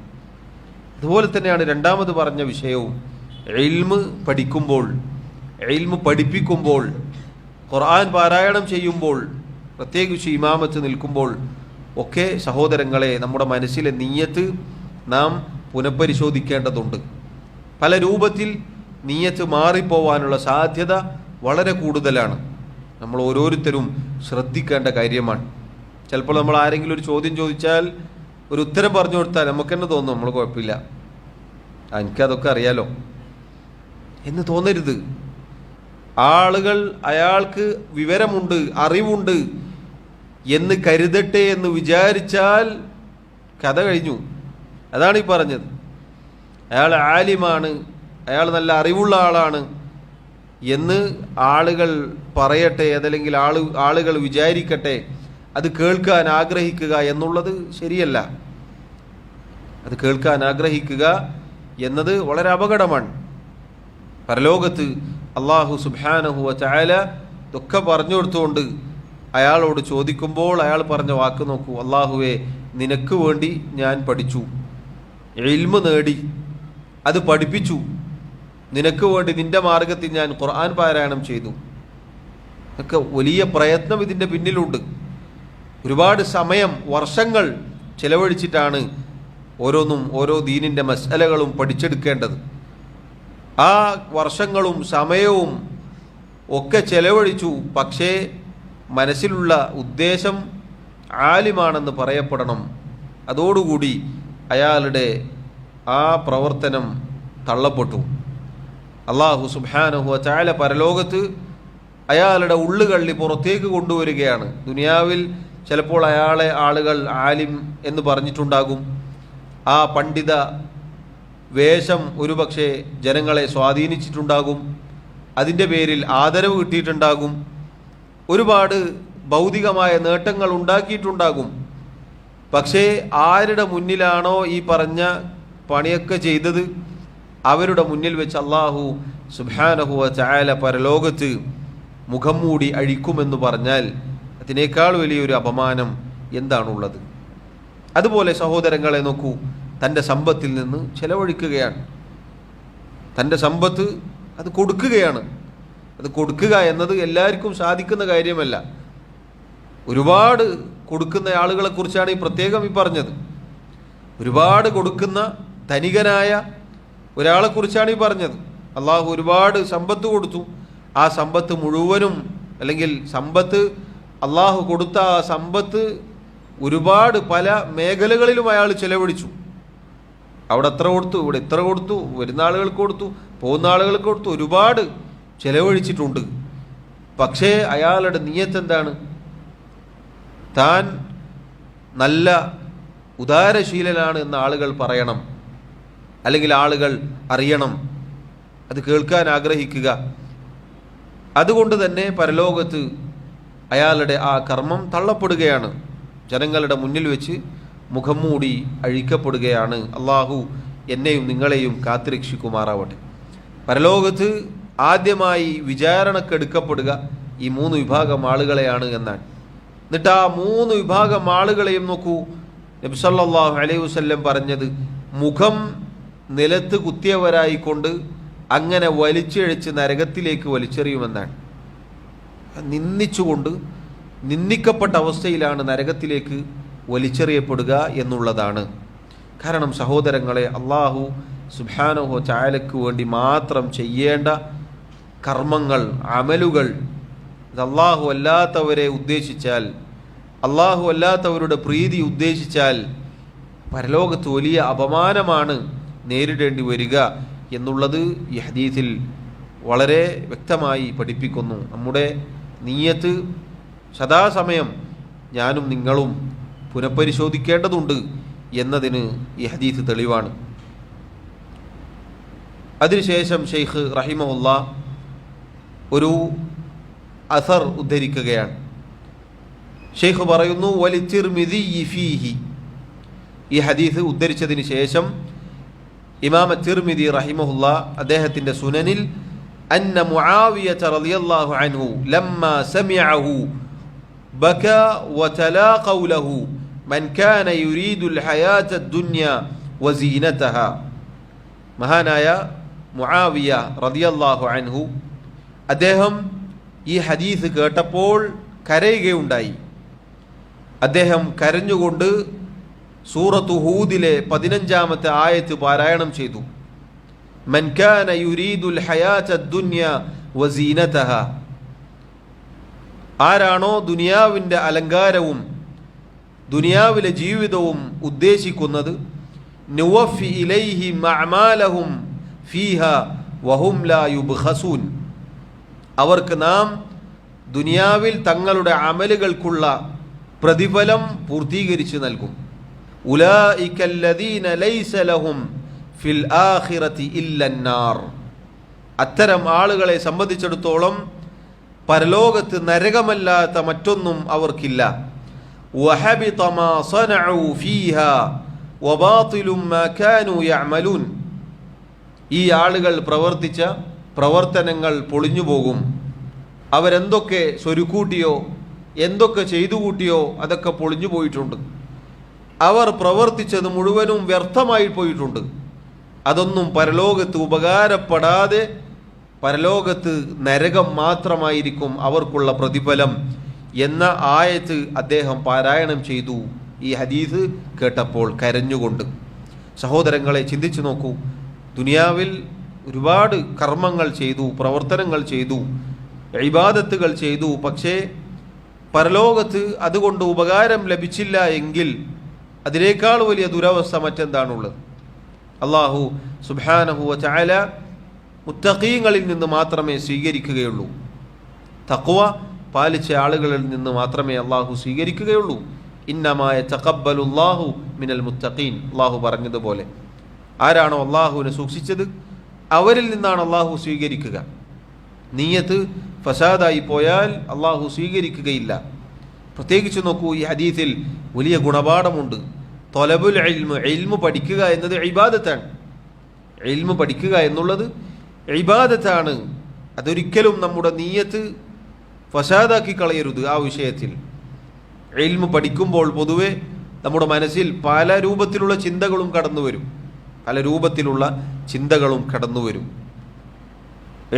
അതുപോലെ തന്നെയാണ് രണ്ടാമത് പറഞ്ഞ വിഷയവും. ഇൽമ് പഠിക്കുമ്പോൾ, ഇൽമ് പഠിപ്പിക്കുമ്പോൾ, ഖുർആൻ പാരായണം ചെയ്യുമ്പോൾ, പ്രത്യേകിച്ച് ഇമാമത്ത് നിൽക്കുമ്പോൾ ഒക്കെ സഹോദരങ്ങളെ, നമ്മുടെ മനസ്സിലെ നീയത്ത് നാം പുനഃപരിശോധിക്കേണ്ടതുണ്ട്. പല രൂപത്തിൽ നീയത്ത് മാറിപ്പോവാനുള്ള സാധ്യത വളരെ കൂടുതലാണ്. നമ്മൾ ഓരോരുത്തരും ശ്രദ്ധിക്കേണ്ട കാര്യമാണ്. ചിലപ്പോൾ നമ്മൾ ആരെങ്കിലും ഒരു ചോദ്യം ചോദിച്ചാൽ ഒരു ഉത്തരം പറഞ്ഞു കൊടുത്താൽ നമുക്ക് തന്നെ തോന്നും നമ്മൾ കുഴപ്പമില്ല, എനിക്കതൊക്കെ അറിയാലോ എന്ന് തോന്നരുത്. ആളുകൾ അയാൾക്ക് വിവരമുണ്ട്, അറിവുണ്ട് എന്ന് കരുതട്ടെ എന്ന് വിചാരിച്ചാൽ കഥ കഴിഞ്ഞു. അതാണ് ഈ പറഞ്ഞത്. അയാൾ ആലിമാണ്, അയാൾ നല്ല അറിവുള്ള ആളാണ് എന്ന് ആളുകൾ പറയട്ടെ, അതല്ലെങ്കിൽ ആളുകൾ വിചാരിക്കട്ടെ, അത് കേൾക്കാൻ ആഗ്രഹിക്കുക എന്നുള്ളത് ശരിയല്ല. അത് കേൾക്കാൻ ആഗ്രഹിക്കുക എന്നത് വളരെ അപകടമാണ്. പരലോകത്ത് അല്ലാഹു സുബ്ഹാനഹു വ തആല ഇതൊക്കെ പറഞ്ഞു കൊടുത്തുകൊണ്ട് അയാളോട് ചോദിക്കുമ്പോൾ അയാൾ പറഞ്ഞ വാക്ക് നോക്കൂ, അല്ലാഹുവേ നിനക്ക് വേണ്ടി ഞാൻ പഠിച്ചു, ഇൽമ് നേടി, അത് പഠിപ്പിച്ചു, നിനക്ക് വേണ്ടി നിന്റെ മാർഗത്തിൽ ഞാൻ ഖുർആൻ പാരായണം ചെയ്തു. ഒക്കെ വലിയ പ്രയത്നം ഇതിൻ്റെ പിന്നിലുണ്ട്. ഒരുപാട് സമയം, വർഷങ്ങൾ ചെലവഴിച്ചിട്ടാണ് ഓരോന്നും ഓരോ ദീനിൻ്റെ മസ്അലകളും പഠിച്ചെടുക്കേണ്ടത്. ആ വർഷങ്ങളും സമയവും ഒക്കെ ചെലവഴിച്ചു. പക്ഷേ മനസ്സിലുള്ള ഉദ്ദേശം ആലിമാണെന്ന് പറയപ്പെടണം. അതോടുകൂടി അയാളുടെ ആ പ്രവർത്തനം തള്ളപ്പെട്ടു. അല്ലാഹു സുബ്ഹാനഹു വ തആല പരലോകത്ത് അയാളുടെ ഉള്ളുകള്ളി പുറത്തേക്ക് കൊണ്ടുവരികയാണ്. ദുനിയാവിൽ ചിലപ്പോൾ അയാളെ ആളുകൾ ആലിം എന്ന് പറഞ്ഞിട്ടുണ്ടാകും. ആ പണ്ഡിത വേഷം ഒരുപക്ഷെ ജനങ്ങളെ സ്വാധീനിച്ചിട്ടുണ്ടാകും. അതിൻ്റെ പേരിൽ ആദരവ് കിട്ടിയിട്ടുണ്ടാകും. ഒരുപാട് ഭൗതികമായ നേട്ടങ്ങൾ ഉണ്ടാക്കിയിട്ടുണ്ടാകും. പക്ഷേ ആരുടെ മുന്നിലാണോ ഈ പറഞ്ഞ പണിയൊക്കെ ചെയ്തത്, അവരുടെ മുന്നിൽ വെച്ച് അല്ലാഹു സുബ്ഹാനഹു വ തആല പരലോകത്ത് മുഖം മൂടി അഴിക്കുമെന്ന് പറഞ്ഞാൽ അതിനേക്കാൾ വലിയൊരു അപമാനം എന്താണുള്ളത്? അതുപോലെ സഹോദരങ്ങളെ നോക്കൂ, തൻ്റെ സമ്പത്തിൽ നിന്ന് ചെലവഴിക്കുകയാണ്. തൻ്റെ സമ്പത്ത് അത് കൊടുക്കുകയാണ്. അത് കൊടുക്കുക എന്നത് എല്ലാവർക്കും സാധിക്കുന്ന കാര്യമല്ല. ഒരുപാട് കൊടുക്കുന്ന ആളുകളെക്കുറിച്ചാണ് ഈ പ്രത്യേകം ഈ പറഞ്ഞത്. ഒരുപാട് കൊടുക്കുന്ന ധനികനായ ഒരാളെക്കുറിച്ചാണ് ഈ പറഞ്ഞത്. അള്ളാഹു ഒരുപാട് സമ്പത്ത് കൊടുത്തു. ആ സമ്പത്ത് മുഴുവനും, അല്ലെങ്കിൽ സമ്പത്ത് അള്ളാഹു കൊടുത്ത ആ സമ്പത്ത് ഒരുപാട് പല മേഖലകളിലും അയാൾ ചെലവഴിച്ചു. അവിടെ എത്ര കൊടുത്തു, ഇവിടെ ഇത്ര കൊടുത്തു, വരുന്ന ആളുകൾക്ക് കൊടുത്തു, പോകുന്ന ആളുകൾക്ക് കൊടുത്തു, ഒരുപാട് ചെലവഴിച്ചിട്ടുണ്ട്. പക്ഷേ അയാളുടെ നിയത്ത് എന്താണ്? താൻ നല്ല ഉദാരശീലനാണ് എന്ന് ആളുകൾ പറയണം, അല്ലെങ്കിൽ ആളുകൾ അറിയണം. അത് കേൾക്കാൻ ആഗ്രഹിക്കുക. അതുകൊണ്ട് തന്നെ പരലോകത്ത് അയാളുടെ ആ കർമ്മം തള്ളപ്പെടുകയാണ്, ജനങ്ങളുടെ മുന്നിൽ വെച്ച് മുഖം മൂടി അഴിക്കപ്പെടുകയാണ്. അള്ളാഹു എന്നെയും നിങ്ങളെയും കാത്തുരക്ഷിക്കുമാറാവട്ടെ. പരലോകത്ത് ആദ്യമായി വിചാരണക്കെടുക്കപ്പെടുക ഈ 3 വിഭാഗം ആളുകളെയാണ് എന്നാണ്. എന്നിട്ട് ആ 3 വിഭാഗം ആളുകളെയും നോക്കൂ, നബി സല്ലല്ലാഹു അലൈഹി വസല്ലം പറഞ്ഞത് മുഖം നിലത്ത് കുത്തിയവരായിക്കൊണ്ട് അങ്ങനെ വലിച്ചിഴച്ച് നരകത്തിലേക്ക് വലിച്ചെറിയുമെന്നാണ്. നിന്ദിച്ചുകൊണ്ട് നിന്ദിക്കപ്പെട്ട അവസ്ഥയിലാണ് നരകത്തിലേക്ക് വലിച്ചെറിയപ്പെടുക എന്നുള്ളതാണ്. കാരണം സഹോദരങ്ങളെ, അള്ളാഹു സുബ്ഹാനഹു വ തആലയ്ക്ക് വേണ്ടി മാത്രം ചെയ്യേണ്ട കർമ്മങ്ങൾ, അമലുകൾ, അള്ളാഹു അല്ലാത്തവരെ ഉദ്ദേശിച്ചാൽ, അള്ളാഹു അല്ലാത്തവരുടെ പ്രീതി ഉദ്ദേശിച്ചാൽ പരലോകത്ത് വലിയ അപമാനമാണ് നേരിടേണ്ടി വരിക എന്നുള്ളത് ഈ ഹദീസിൽ വളരെ വ്യക്തമായി പഠിപ്പിക്കുന്നു. നമ്മുടെ നിയ്യത്ത് സദാസമയം ഞാനും നിങ്ങളും പുനഃപരിശോധിക്കേണ്ടതുണ്ട് എന്നതിന് ഈ ഹദീസ് തെളിവാണ്. അതിനുശേഷം ഷെയ്ഖ് റഹിമഹുല്ലാഹ് ഒരു അസർ ഉദ്ധരിക്കുകയാണ്. ഷെയ്ഖ് പറയുന്നു, വലിത്തിർമിദി ഫീഹി. ഈ ഹദീസ് ഉദ്ധരിച്ചതിന് ശേഷം ഇമാം തിർമിദി റഹിമഹുല്ലാഹ് അദ്ദേഹത്തിൻ്റെ സുനനിൽ അന്ന മുആവിയത റളിയല്ലാഹു അൻഹു ലമ്മാ സമിഅഹു ബകാ വതലാ ഖൗലഹു മൻ കാന യുരീദുൽ ഹയാത ദുനിയ വസീനതഹ. മഹാനായ മുആവിയ റളിയല്ലാഹു അൻഹു അദ്ദേഹം ഈ ഹദീസ് കേട്ടപ്പോൾ കരയുകയുണ്ടായി. അദ്ദേഹം കരഞ്ഞുകൊണ്ട് സൂറത്തു ഹൂദിലെ 15-ാമത്തെ ആയത്ത് പാരായണം ചെയ്തു. മൻ കാന യുരീദുൽ ഹയാത ദുനിയ വസീനതഹ. ആരാണോ ദുനിയാവിൻ്റെ അലങ്കാരവും ദുനിയാവിലെ ജീവിതവും ഉദ്ദേശിക്കുന്നത്, നുവഫി ഇലൈഹിം അഅമാലഹും ഫീഹ വഹും ലാ യുബ്ഖസൂൻ. അവർക്ക് നാം ദുനിയാവിൽ തങ്ങളുടെ അമലുകൾക്കുള്ള പ്രതിഫലം പൂർത്തീകരിച്ച് നൽകും. ഉലൈക അല്ലദീന ലൈസ ലഹും ഫിൽ ആഖിറതി ഇല്ലന്നാർ. അത്തരം ആളുകളെ സംബന്ധിച്ചിടത്തോളം പരലോകത്ത് നരകമല്ലാത്ത മറ്റൊന്നും അവർക്കില്ല. വഹബിത മാ സനഉ ഫീഹാ വബാതിലും മാ കാനൂ യഅമലൂൻ. ഈ ആളുകൾ പ്രവർത്തിച്ച പ്രവർത്തനങ്ങൾ പൊളിഞ്ഞു പോകും. അവരെന്തൊക്കെ സ്വരുക്കൂട്ടിയോ എന്തൊക്കെ ചെയ്തു കൂട്ടിയോ അതൊക്കെ പൊളിഞ്ഞു പോയിട്ടുണ്ട്. അവർ പ്രവർത്തിച്ചത് മുഴുവനും വ്യർത്ഥമായി പോയിട്ടുണ്ട്. അതൊന്നും പരലോകത്ത് ഉപകാരപ്പെടാതെ പരലോകത്ത് നരകം മാത്രമായിരിക്കും അവർക്കുള്ള പ്രതിഫലം എന്ന ആയത്ത് അദ്ദേഹം പാരായണം ചെയ്തു ഈ ഹദീസ് കേട്ടപ്പോൾ കരഞ്ഞുകൊണ്ട്. സഹോദരങ്ങളെ, ചിന്തിച്ചു നോക്കൂ. ദുനിയാവിൽ ഒരുപാട് കർമ്മങ്ങൾ ചെയ്തു, പ്രവർത്തനങ്ങൾ ചെയ്തു, ഇബാദത്തുകൾ ചെയ്തു. പക്ഷേ പരലോകത്ത് അതുകൊണ്ട് ഉപകാരം ലഭിച്ചില്ല എങ്കിൽ അതിനേക്കാൾ വലിയ ദുരവസ്ഥ മറ്റെന്താണുള്ളത്? അള്ളാഹു സുബ്ഹാനഹു വ തആല മുത്തഖീങ്ങളിൽ നിന്ന് മാത്രമേ സ്വീകരിക്കുകയുള്ളൂ. തഖ്വ പാലിച്ച ആളുകളിൽ നിന്ന് മാത്രമേ അള്ളാഹു സ്വീകരിക്കുകയുള്ളൂ. ഇന്നമാ യതഖബ്ബലുല്ലാഹു മിനൽ മുത്തഖീൻ. അള്ളാഹു പറഞ്ഞതുപോലെ ആരാണോ അള്ളാഹുവിനെ സൂക്ഷിച്ചത് അവരിൽ നിന്നാണ് അള്ളാഹു സ്വീകരിക്കുക. നിയ്യത്ത് ഫസാദായി പോയാൽ അള്ളാഹു സ്വീകരിക്കുകയില്ല. പ്രത്യേകിച്ച് നോക്കൂ, ഈ ഹദീസിൽ വലിയ ഗുണപാഠമുണ്ട്. തൊലബുൽ ഇൽമ്, ഇൽമു പഠിക്കുക എന്നത് ഇബാദത്താണ്. ഇൽമു പഠിക്കുക എന്നുള്ളത് ഇബാദത്താണ്. അതൊരിക്കലും നമ്മുടെ നിയ്യത്ത് ഫസാദാക്കി കളയരുത്. ആ വിഷയത്തിൽ ഇൽമു പഠിക്കുമ്പോൾ പൊതുവെ നമ്മുടെ മനസ്സിൽ പല രൂപത്തിലുള്ള ചിന്തകളും കടന്നു വരും.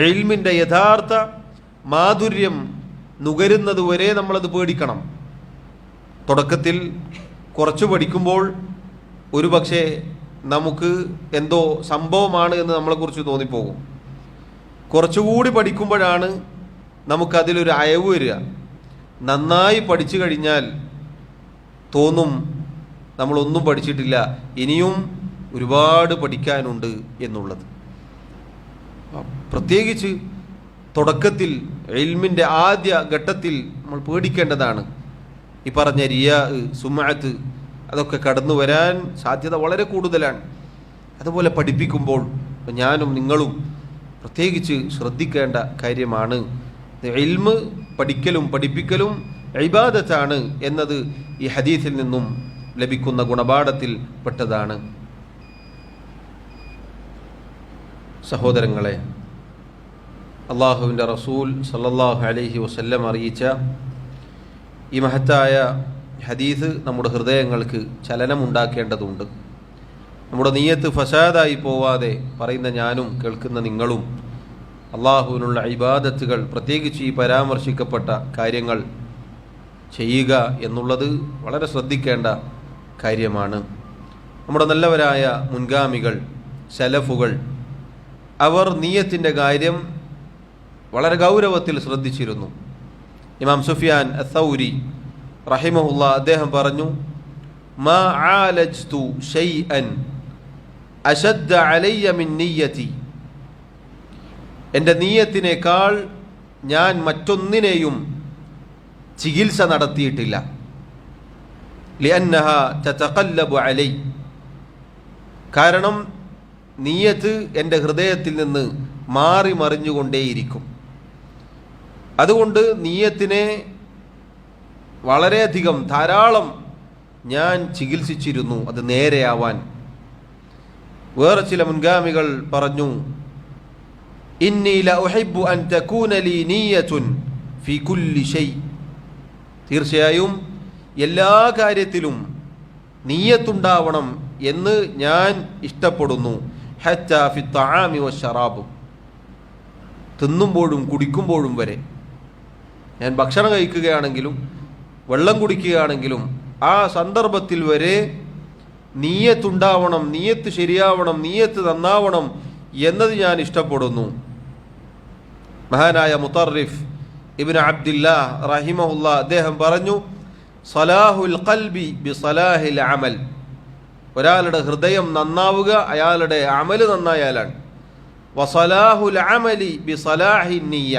ഇൽമിൻ്റെ യഥാർത്ഥ മാധുര്യം നുകരുന്നത് വരെ നമ്മളത് പേടിക്കണം. തുടക്കത്തിൽ കുറച്ച് പഠിക്കുമ്പോൾ ഒരുപക്ഷെ നമുക്ക് എന്തോ സംഭവമാണ് എന്ന് നമ്മളെക്കുറിച്ച് തോന്നിപ്പോകും. കുറച്ചുകൂടി പഠിക്കുമ്പോഴാണ് നമുക്കതിലൊരു അയവ് വരിക. നന്നായി പഠിച്ചു കഴിഞ്ഞാൽ തോന്നും നമ്മളൊന്നും പഠിച്ചിട്ടില്ല, ഇനിയും ഒരുപാട് പഠിക്കാനുണ്ട് എന്നുള്ളത്. പ്രത്യേകിച്ച് തുടക്കത്തിൽ ഇൽമിൻ്റെ ആദ്യ ഘട്ടത്തിൽ നമ്മൾ പേടിക്കേണ്ടതാണ്. ഈ പറഞ്ഞ റിയാ, സുമഅത്ത് അതൊക്കെ കടന്നു വരാൻ സാധ്യത വളരെ കൂടുതലാണ്. അതുപോലെ പഠിപ്പിക്കുമ്പോൾ ഞാനും നിങ്ങളും പ്രത്യേകിച്ച് ശ്രദ്ധിക്കേണ്ട കാര്യമാണ്. ഇൽമ് പഠിക്കലും പഠിപ്പിക്കലും ഇബാദത്താണ് എന്നത് ഈ ഹദീസിൽ നിന്നും ലഭിക്കുന്ന ഗുണപാഠത്തിൽ പെട്ടതാണ്. സഹോദരങ്ങളെ, അള്ളാഹുവിൻ്റെ റസൂൽ സല്ലല്ലാഹു അലൈഹി വസല്ലം അറിയിച്ച ഈ മഹത്തായ ഹദീസ് നമ്മുടെ ഹൃദയങ്ങൾക്ക് ചലനമുണ്ടാക്കേണ്ടതുണ്ട്. നമ്മുടെ നിയ്യത്ത് ഫസാദായി പോവാതെ പറയുന്ന ഞാനും കേൾക്കുന്ന നിങ്ങളും അള്ളാഹുവിനുള്ള ഇബാദത്തുകൾ, പ്രത്യേകിച്ച് ഈ പരാമർശിക്കപ്പെട്ട കാര്യങ്ങൾ ചെയ്യുക എന്നുള്ളത് വളരെ ശ്രദ്ധിക്കേണ്ട കാര്യമാണ്. നമ്മുടെ നല്ലവരായ മുൻഗാമികൾ, സലഫുകൾ, അവർ നിയ്യത്തിൻ്റെ കാര്യം വളരെ ഗൗരവത്തിൽ ശ്രദ്ധിച്ചിരുന്നു. ഇമാം സുഫിയാൻ അസ്സൗരി റഹിമഹുല്ലാ അദ്ദേഹം പറഞ്ഞു, മാ ആലജ്തു ഷൈഅൻ അശദ്ദ അലയ്യ മിൻ നിയ്യതി, എൻ്റെ നിയ്യത്തിനേക്കാൾ ഞാൻ മറ്റൊന്നിനെയും ചികിത്സ നടത്തിയിട്ടില്ല. ലിഅന്നഹ തതഖല്ലബു അലൈ, കാരണം നിയ്യത്ത് എൻ്റെ ഹൃദയത്തിൽ നിന്ന് മാറി മറിഞ്ഞുകൊണ്ടേയിരിക്കും. അതുകൊണ്ട് നിയ്യത്തിനെ വളരെയധികം ധാരാളം ഞാൻ ചികിത്സിച്ചിരുന്നു അത് നേരെയാവാൻ. വേറെ ചില മുൻഗാമികൾ പറഞ്ഞു, ഇന്നി ല ഉഹിബ്ബു അൻ തകൂന ലി നിയ്യത്തുൻ ഫി കുല്ലി ഷൈ, തീർച്ചയായും എല്ലാ കാര്യത്തിലും നിയ്യത്തുണ്ടാവണം എന്ന് ഞാൻ ഇഷ്ടപ്പെടുന്നു. ഹത്താ ഫി തആമി വശറാബ്, തിന്നുമ്പോഴും കുടിക്കുമ്പോഴും വരെ. ഞാൻ ഭക്ഷണം കഴിക്കുകയാണെങ്കിലും വെള്ളം കുടിക്കുകയാണെങ്കിലും ആ സന്ദർഭത്തിൽ വരെ നിയ്യത്തുണ്ടാവണം, നിയ്യത്ത് ശരിയാവണം, നിയ്യത്ത് നന്നാവണം എന്നത് ഞാൻ ഇഷ്ടപ്പെടുന്നു. മഹാനായ മുത്തറിഫ് ഇബ്നു അബ്ദില്ലാഹ് റഹിമഹുല്ലാ അദ്ദേഹം പറഞ്ഞു, സലാഹുൽ ഖൽബി ബി സലാഹിൽ അമൽ, ഒരാളുടെ ഹൃദയം നന്നാവുക അയാളുടെ അമല് നന്നായാലാണ്. വസലാഹുൽ അമലി ബി സലാഹി നിയ്യ,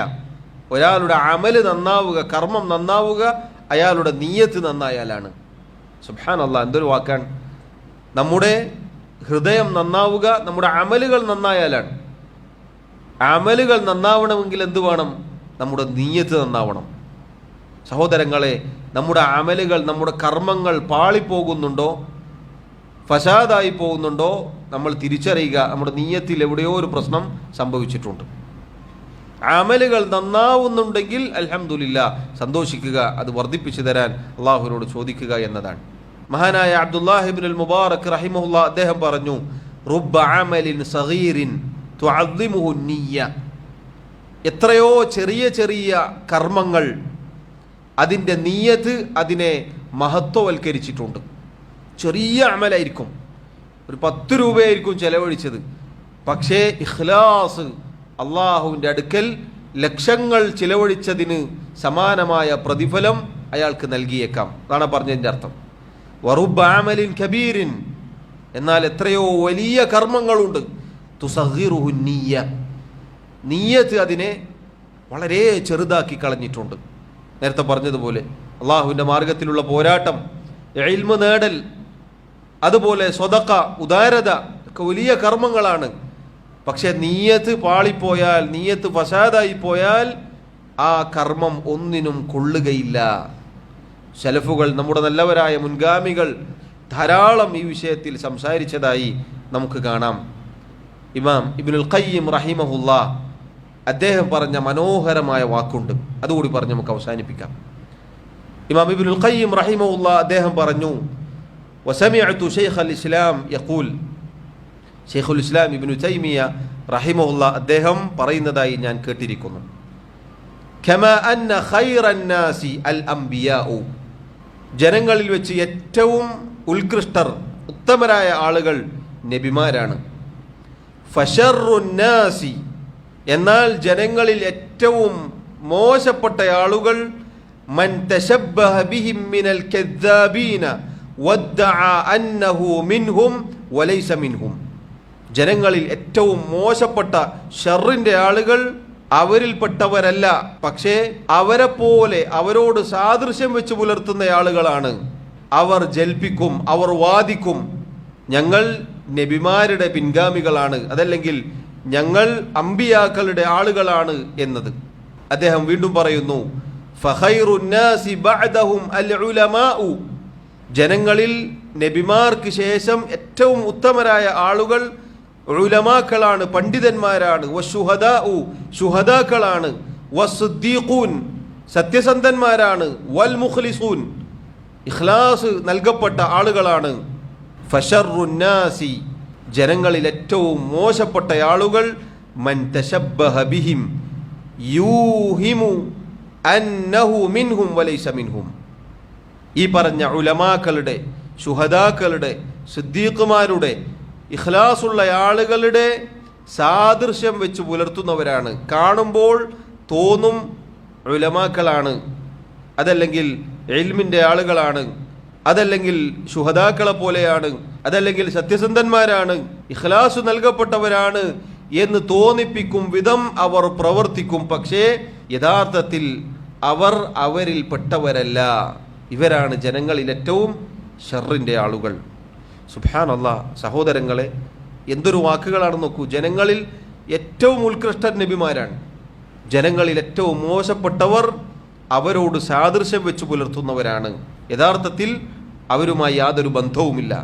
ഒരാളുടെ അമല് നന്നാവുക, കർമ്മം നന്നാവുക അയാളുടെ നിയ്യത്ത് നന്നായാലാണ്. സുബ്ഹാനല്ലാഹ്, എന്തൊരു വാക്കാണ്! നമ്മുടെ ഹൃദയം നന്നാവുക നമ്മുടെ അമലുകൾ നന്നായാലാണ്. അമലുകൾ നന്നാവണമെങ്കിൽ എന്ത് വേണം? നമ്മുടെ നിയ്യത്ത് നന്നാവണം. സഹോദരങ്ങളെ, നമ്മുടെ അമലുകൾ, നമ്മുടെ കർമ്മങ്ങൾ പാളിപ്പോകുന്നുണ്ടോ, ഫസാദായി പോകുന്നുണ്ടോ, നമ്മൾ തിരിച്ചറിയുക. നമ്മുടെ നിയ്യത്തിൽ എവിടെയോ ഒരു പ്രശ്നം സംഭവിച്ചിട്ടുണ്ട്. അമലുകൾ നന്നാവുന്നുണ്ടെങ്കിൽ അൽഹംദുലില്ലാഹ് സന്തോഷിക്കുക, അത് വർദ്ധിപ്പിച്ചു തരാൻ അള്ളാഹുവിനോട് ചോദിക്കുക എന്നതാണ്. മഹാനായ അബ്ദുല്ലാഹി ഇബ്നുൽ മുബാറക് റഹിമഹുല്ലാഹ് അദ്ദേഹം പറഞ്ഞു, റുബ്ബ അമലിൻ സഗീറിൻ തുഅദ്ദിമുഹു നിയ്യ, എത്രയോ ചെറിയ ചെറിയ കർമ്മങ്ങൾ അതിൻ്റെ നിയ്യത്ത് അതിനെ മഹത്വവൽക്കരിച്ചിട്ടുണ്ട്. ചെറിയ അമലായിരിക്കും, ഒരു 10 രൂപയായിരിക്കും ചെലവഴിച്ചത്, പക്ഷേ ഇഖ്ലാസ് അള്ളാഹുവിൻ്റെ അടുക്കൽ ലക്ഷങ്ങൾ ചിലവഴിച്ചതിന് സമാനമായ പ്രതിഫലം അയാൾക്ക് നൽകിയേക്കാം. അതാണ് പറഞ്ഞതിൻ്റെ അർത്ഥം. വറുബ്ബ അമലിൻ കബീരിൻ, എന്നാൽ എത്രയോ വലിയ കർമ്മങ്ങളുണ്ട്, തുസഗ്ഗിറുഹു നിയ്യ, നിയ്യത്ത് അതിനെ വളരെ ചെറുതാക്കി കളഞ്ഞിട്ടുണ്ട്. നേരത്തെ പറഞ്ഞതുപോലെ അള്ളാഹുവിൻ്റെ മാർഗത്തിലുള്ള പോരാട്ടം, ഇൽമ് നേടൽ, അതുപോലെ സ്വതക്ക, ഉദാരത ഒക്കെ വലിയ കർമ്മങ്ങളാണ്. പക്ഷെ നിയ്യത്ത് പാളിപ്പോയാൽ, നിയ്യത്ത് ഫസാദായി പോയാൽ ആ കർമ്മം ഒന്നിനും കൊള്ളുകയില്ല. സലഫുകൾ, നമ്മുടെ നല്ലവരായ മുൻഗാമികൾ ധാരാളം ഈ വിഷയത്തിൽ സംസാരിച്ചതായി നമുക്ക് കാണാം. ഇമാം ഇബ്നുൽ ഖയ്യിം റഹിമഹുല്ലാ അദ്ദേഹം പറഞ്ഞ മനോഹരമായ വാക്കുണ്ട്, അതുകൂടി പറഞ്ഞ് നമുക്ക് അവസാനിപ്പിക്കാം. ഇമാം ഇബ്നുൽ ഖയ്യിം റഹിമഹുല്ലാ അദ്ദേഹം പറഞ്ഞു, വസമിഅതു ശൈഖുൽ ഇസ്ലാം യഖൂൽ, ശൈഖുൽ ഇസ്ലാം ഇബ്നു തൈമിയ റഹിമഹുല്ലാ അദ്ദേഹം പറയുന്നതായി ഞാൻ കേട്ടിരിക്കുന്നു, കമാ അന്ന ഖൈറൻ നാസി അൽ അംബിയാഉ, ജനങ്ങളിൽ വെച്ച് ഏറ്റവും ഉത്കൃഷ്ടർ, ഉത്തമരായ ആളുകൾ നബിമാരാണ്. ഫശറുൻ നാസി, എന്നാൽ ജനങ്ങളിൽ ഏറ്റവും മോശപ്പെട്ട ആളുകൾ മൻ തശബ്ബഹ ബിഹിം മിനൽ കദ്ദാബീന വദ്ദഅ അന്നഹു മിൻഹും വലൈസ മിൻഹും, ജനങ്ങളിൽ ഏറ്റവും മോശപ്പെട്ട ഷർറിൻ്റെ ആളുകൾ അവരിൽപ്പെട്ടവരല്ല, പക്ഷേ അവരെ പോലെ അവരോട് സാദൃശ്യം വെച്ച് പുലർത്തുന്ന ആളുകളാണ്. അവർ ജൽപ്പിക്കും, അവർ വാദിക്കും, ഞങ്ങൾ നബിമാരുടെ പിൻഗാമികളാണ്, അതല്ലെങ്കിൽ ഞങ്ങൾ അമ്പിയാക്കളുടെ ആളുകളാണ് എന്നത്. അദ്ദേഹം വീണ്ടും പറയുന്നു, ഫഖൈറുൻ നാസി ബഅദഹും അൽ ഉലമാഉ, ജനങ്ങളിൽ നബിമാർക്ക് ശേഷം ഏറ്റവും ഉത്തമരായ ആളുകൾ ഉലമാക്കളാണ്, പണ്ഡിതന്മാരാണ്. വശുഹദാഉ, ശുഹദാക്കളാണ്. വസ്സുദ്ദീഖൂൻ, സത്യസന്ധന്മാരാണ്. വൽ മുഖ്ലിസൂൻ, ഇഖ്ലാസ് നൽകപ്പെട്ട ആളുകളാണ്. ഫശറുൻ നാസി, ജനങ്ങളിൽ ഏറ്റവും മോശപ്പെട്ട ആളുകൾ മൻ തശബ്ബഹ ബിഹിം യൂഹിമു അന്നഹു മിൻഹും വലൈസ മിൻഹും, ഈ പറഞ്ഞ ഉലമാക്കളുടെ, ശുഹദാക്കളുടെ, സിദ്ദീഖുമാരുടെ, ഇഖ്ലാസുള്ള ആളുകളുടെ സാദൃശ്യം വെച്ച് പുലർത്തുന്നവരാണ്. കാണുമ്പോൾ തോന്നും ഉലമാക്കളാണ്, അതല്ലെങ്കിൽ ഇൽമിൻ്റെ ആളുകളാണ്, അതല്ലെങ്കിൽ ശുഹദാക്കളെ പോലെയാണ്, അതല്ലെങ്കിൽ സത്യസന്ധന്മാരാണ്, ഇഖ്ലാസ് നൽകപ്പെട്ടവരാണ് എന്ന് തോന്നിപ്പിക്കും വിധം അവർ പ്രവർത്തിക്കും. പക്ഷേ യഥാർത്ഥത്തിൽ അവർ അവരിൽപ്പെട്ടവരല്ല. ഇവരാണ് ജനങ്ങളിൽ ഏറ്റവും ഷർറിൻ്റെ ആളുകൾ. സുബ്ഹാനല്ലാഹ്, സഹോദരങ്ങളെ, എന്തൊരു വാക്കുകളാണ് നോക്കൂ. ജനങ്ങളിൽ ഏറ്റവും ഉത്കൃഷ്ട നബിമാരാണ്, ജനങ്ങളിൽ ഏറ്റവും മോശപ്പെട്ടവർ അവരോട് സാദൃശ്യം വെച്ച് പുലർത്തുന്നവരാണ്. യഥാർത്ഥത്തിൽ അവരുമായി യാതൊരു ബന്ധവുമില്ല.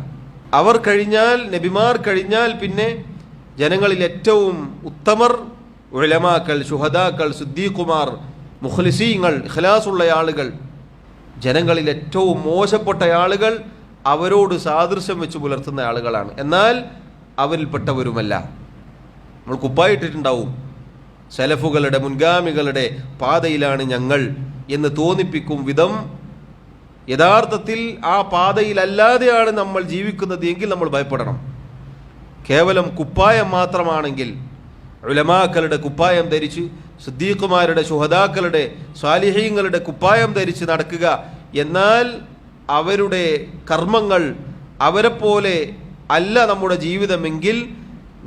അവർ കഴിഞ്ഞാൽ, നബിമാർ കഴിഞ്ഞാൽ പിന്നെ ജനങ്ങളിൽ ഏറ്റവും ഉത്തമർ ഉലമാക്കൾ, ശുഹദാക്കൾ, സിദ്ദീഖുമാർ, മുഖ്ലിസീങ്ങൾ, ഇഖ്ലാസുള്ള ആളുകൾ. ജനങ്ങളിൽ ഏറ്റവും മോശപ്പെട്ട ആളുകൾ അവരോട് സാദൃശ്യം വെച്ച് പുലർത്തുന്ന ആളുകളാണ്. എന്നാൽ അവരിൽപ്പെട്ടവരുമല്ല. നമ്മൾ കുപ്പായിട്ടിട്ടുണ്ടാവും, സലഫുകളുടെ, മുൻഗാമികളുടെ പാതയിലാണ് ഞങ്ങൾ എന്ന് തോന്നിപ്പിക്കും വിധം യഥാർത്ഥത്തിൽ ആ പാതയിലല്ലാതെയാണ് നമ്മൾ ജീവിക്കുന്നത് എങ്കിൽ നമ്മൾ ഭയപ്പെടണം. കേവലം കുപ്പായം മാത്രമാണെങ്കിൽ, ഉലമാക്കളുടെ കുപ്പായം ധരിച്ച്, സിദ്ദീഖുമാരുടെ, ശുഹദാക്കളുടെ, സ്വാലിഹീങ്ങളുടെ കുപ്പായം ധരിച്ച് നടക്കുക, എന്നാൽ അവരുടെ കർമ്മങ്ങൾ അവരെപ്പോലെ അല്ല നമ്മുടെ ജീവിതമെങ്കിൽ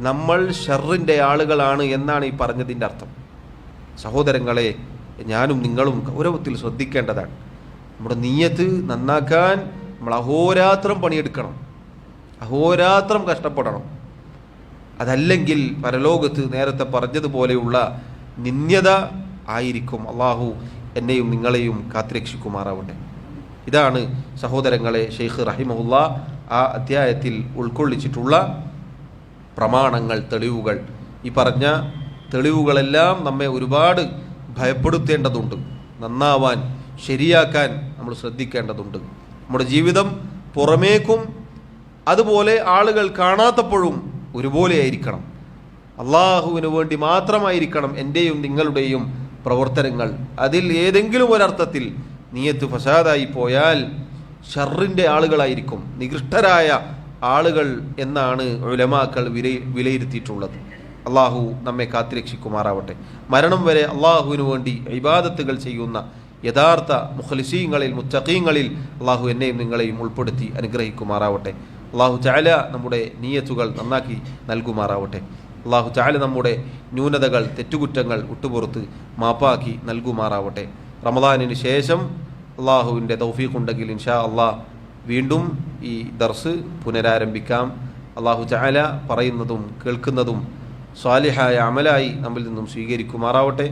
നമ്മൾ ഷർറിൻ്റെ ആളുകളാണ് എന്നാണ് ഈ പറഞ്ഞതിൻ്റെ അർത്ഥം. സഹോദരങ്ങളെ, ഞാനും നിങ്ങളും ഗൗരവത്തിൽ ശ്രദ്ധിക്കേണ്ടതാണ്. നമ്മുടെ നിയ്യത്ത് നന്നാക്കാൻ നമ്മൾ അഹോരാത്രം പണിയെടുക്കണം, അഹോരാത്രം കഷ്ടപ്പെടണം. അതല്ലെങ്കിൽ പരലോകത്ത് നേരത്തെ പറഞ്ഞതുപോലെയുള്ള നിന്ദ്യത ആയിരിക്കും. അള്ളാഹു എന്നെയും നിങ്ങളെയും കാത്തുരക്ഷിക്കുമാറാവട്ടെ. ഇതാണ് സഹോദരങ്ങളെ ഷെയ്ഖ് റഹിമഹുല്ലാ ആ അധ്യായത്തിൽ ഉൾക്കൊള്ളിച്ചിട്ടുള്ള പ്രമാണങ്ങൾ, തെളിവുകൾ. ഈ പറഞ്ഞ തെളിവുകളെല്ലാം നമ്മെ ഒരുപാട് ഭയപ്പെടുത്തേണ്ടതുണ്ട്. നന്നാവാൻ, ശരിയാക്കാൻ നമ്മൾ ശ്രദ്ധിക്കേണ്ടതുണ്ട്. നമ്മുടെ ജീവിതം പുറമേക്കും അതുപോലെ ആളുകൾ കാണാത്തപ്പോഴും ഒരുപോലെ ആയിരിക്കണം. അള്ളാഹുവിന് വേണ്ടി മാത്രമായിരിക്കണം എൻ്റെയും നിങ്ങളുടെയും പ്രവർത്തനങ്ങൾ. അതിൽ ഏതെങ്കിലും ഒരർത്ഥത്തിൽ നിയത്ത് ഫസാദായി പോയാൽ ഷർറിൻ്റെ ആളുകളായിരിക്കും, നികൃഷ്ടരായ ആളുകൾ എന്നാണ് ഉലമാക്കൾ വിലയിരുത്തിയിട്ടുള്ളത്. അള്ളാഹു നമ്മെ കാത്തുരക്ഷിക്കുമാറാവട്ടെ. മരണം വരെ അള്ളാഹുവിന് വേണ്ടി ഇബാദത്തുകൾ ചെയ്യുന്ന യഥാർത്ഥ മുഖ്ലിസീങ്ങളിൽ, മുത്തഖീങ്ങളിൽ അള്ളാഹു എന്നെയും നിങ്ങളെയും ഉൾപ്പെടുത്തി അനുഗ്രഹിക്കുമാറാവട്ടെ. അള്ളാഹു തആല നമ്മുടെ നിയ്യത്തുകൾ നന്നാക്കി നൽകുമാറാവട്ടെ. അള്ളാഹു തആല നമ്മുടെ ന്യൂനതകൾ, തെറ്റുകുറ്റങ്ങൾ വിട്ടുപുറത്ത് മാപ്പാക്കി നൽകുമാറാവട്ടെ. റമദാനിന് ശേഷം അള്ളാഹുവിൻ്റെ തൗഫീഖുണ്ടെങ്കിൽ ഇൻഷാ അള്ളാഹ് വീണ്ടും ഈ ദർസ് പുനരാരംഭിക്കാം. അള്ളാഹു തആല പറയുന്നതും കേൾക്കുന്നതും സ്വാലിഹായ അമലായി നമ്മിൽ നിന്നും സ്വീകരിക്കുമാറാവട്ടെ.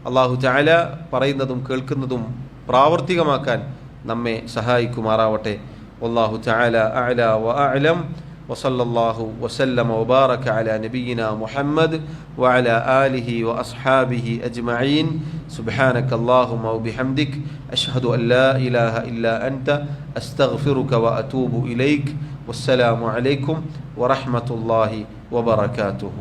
അള്ളാഹു തആല പറയുന്നതും കേൾക്കുന്നതും പ്രാവർത്തികമാക്കാൻ നമ്മെ സഹായിക്കുമാറാവട്ടെ. വല്ലാഹു തആല അഅല വഅഅലം. وصلى الله وسلم وبارك على نبينا محمد وعلى آله وأصحابه أجمعين. سبحانك اللهم وبحمدك أشهد أن لا إله إلا أنت أستغفرك وأتوب إليك. والسلام عليكم ورحمة الله وبركاته.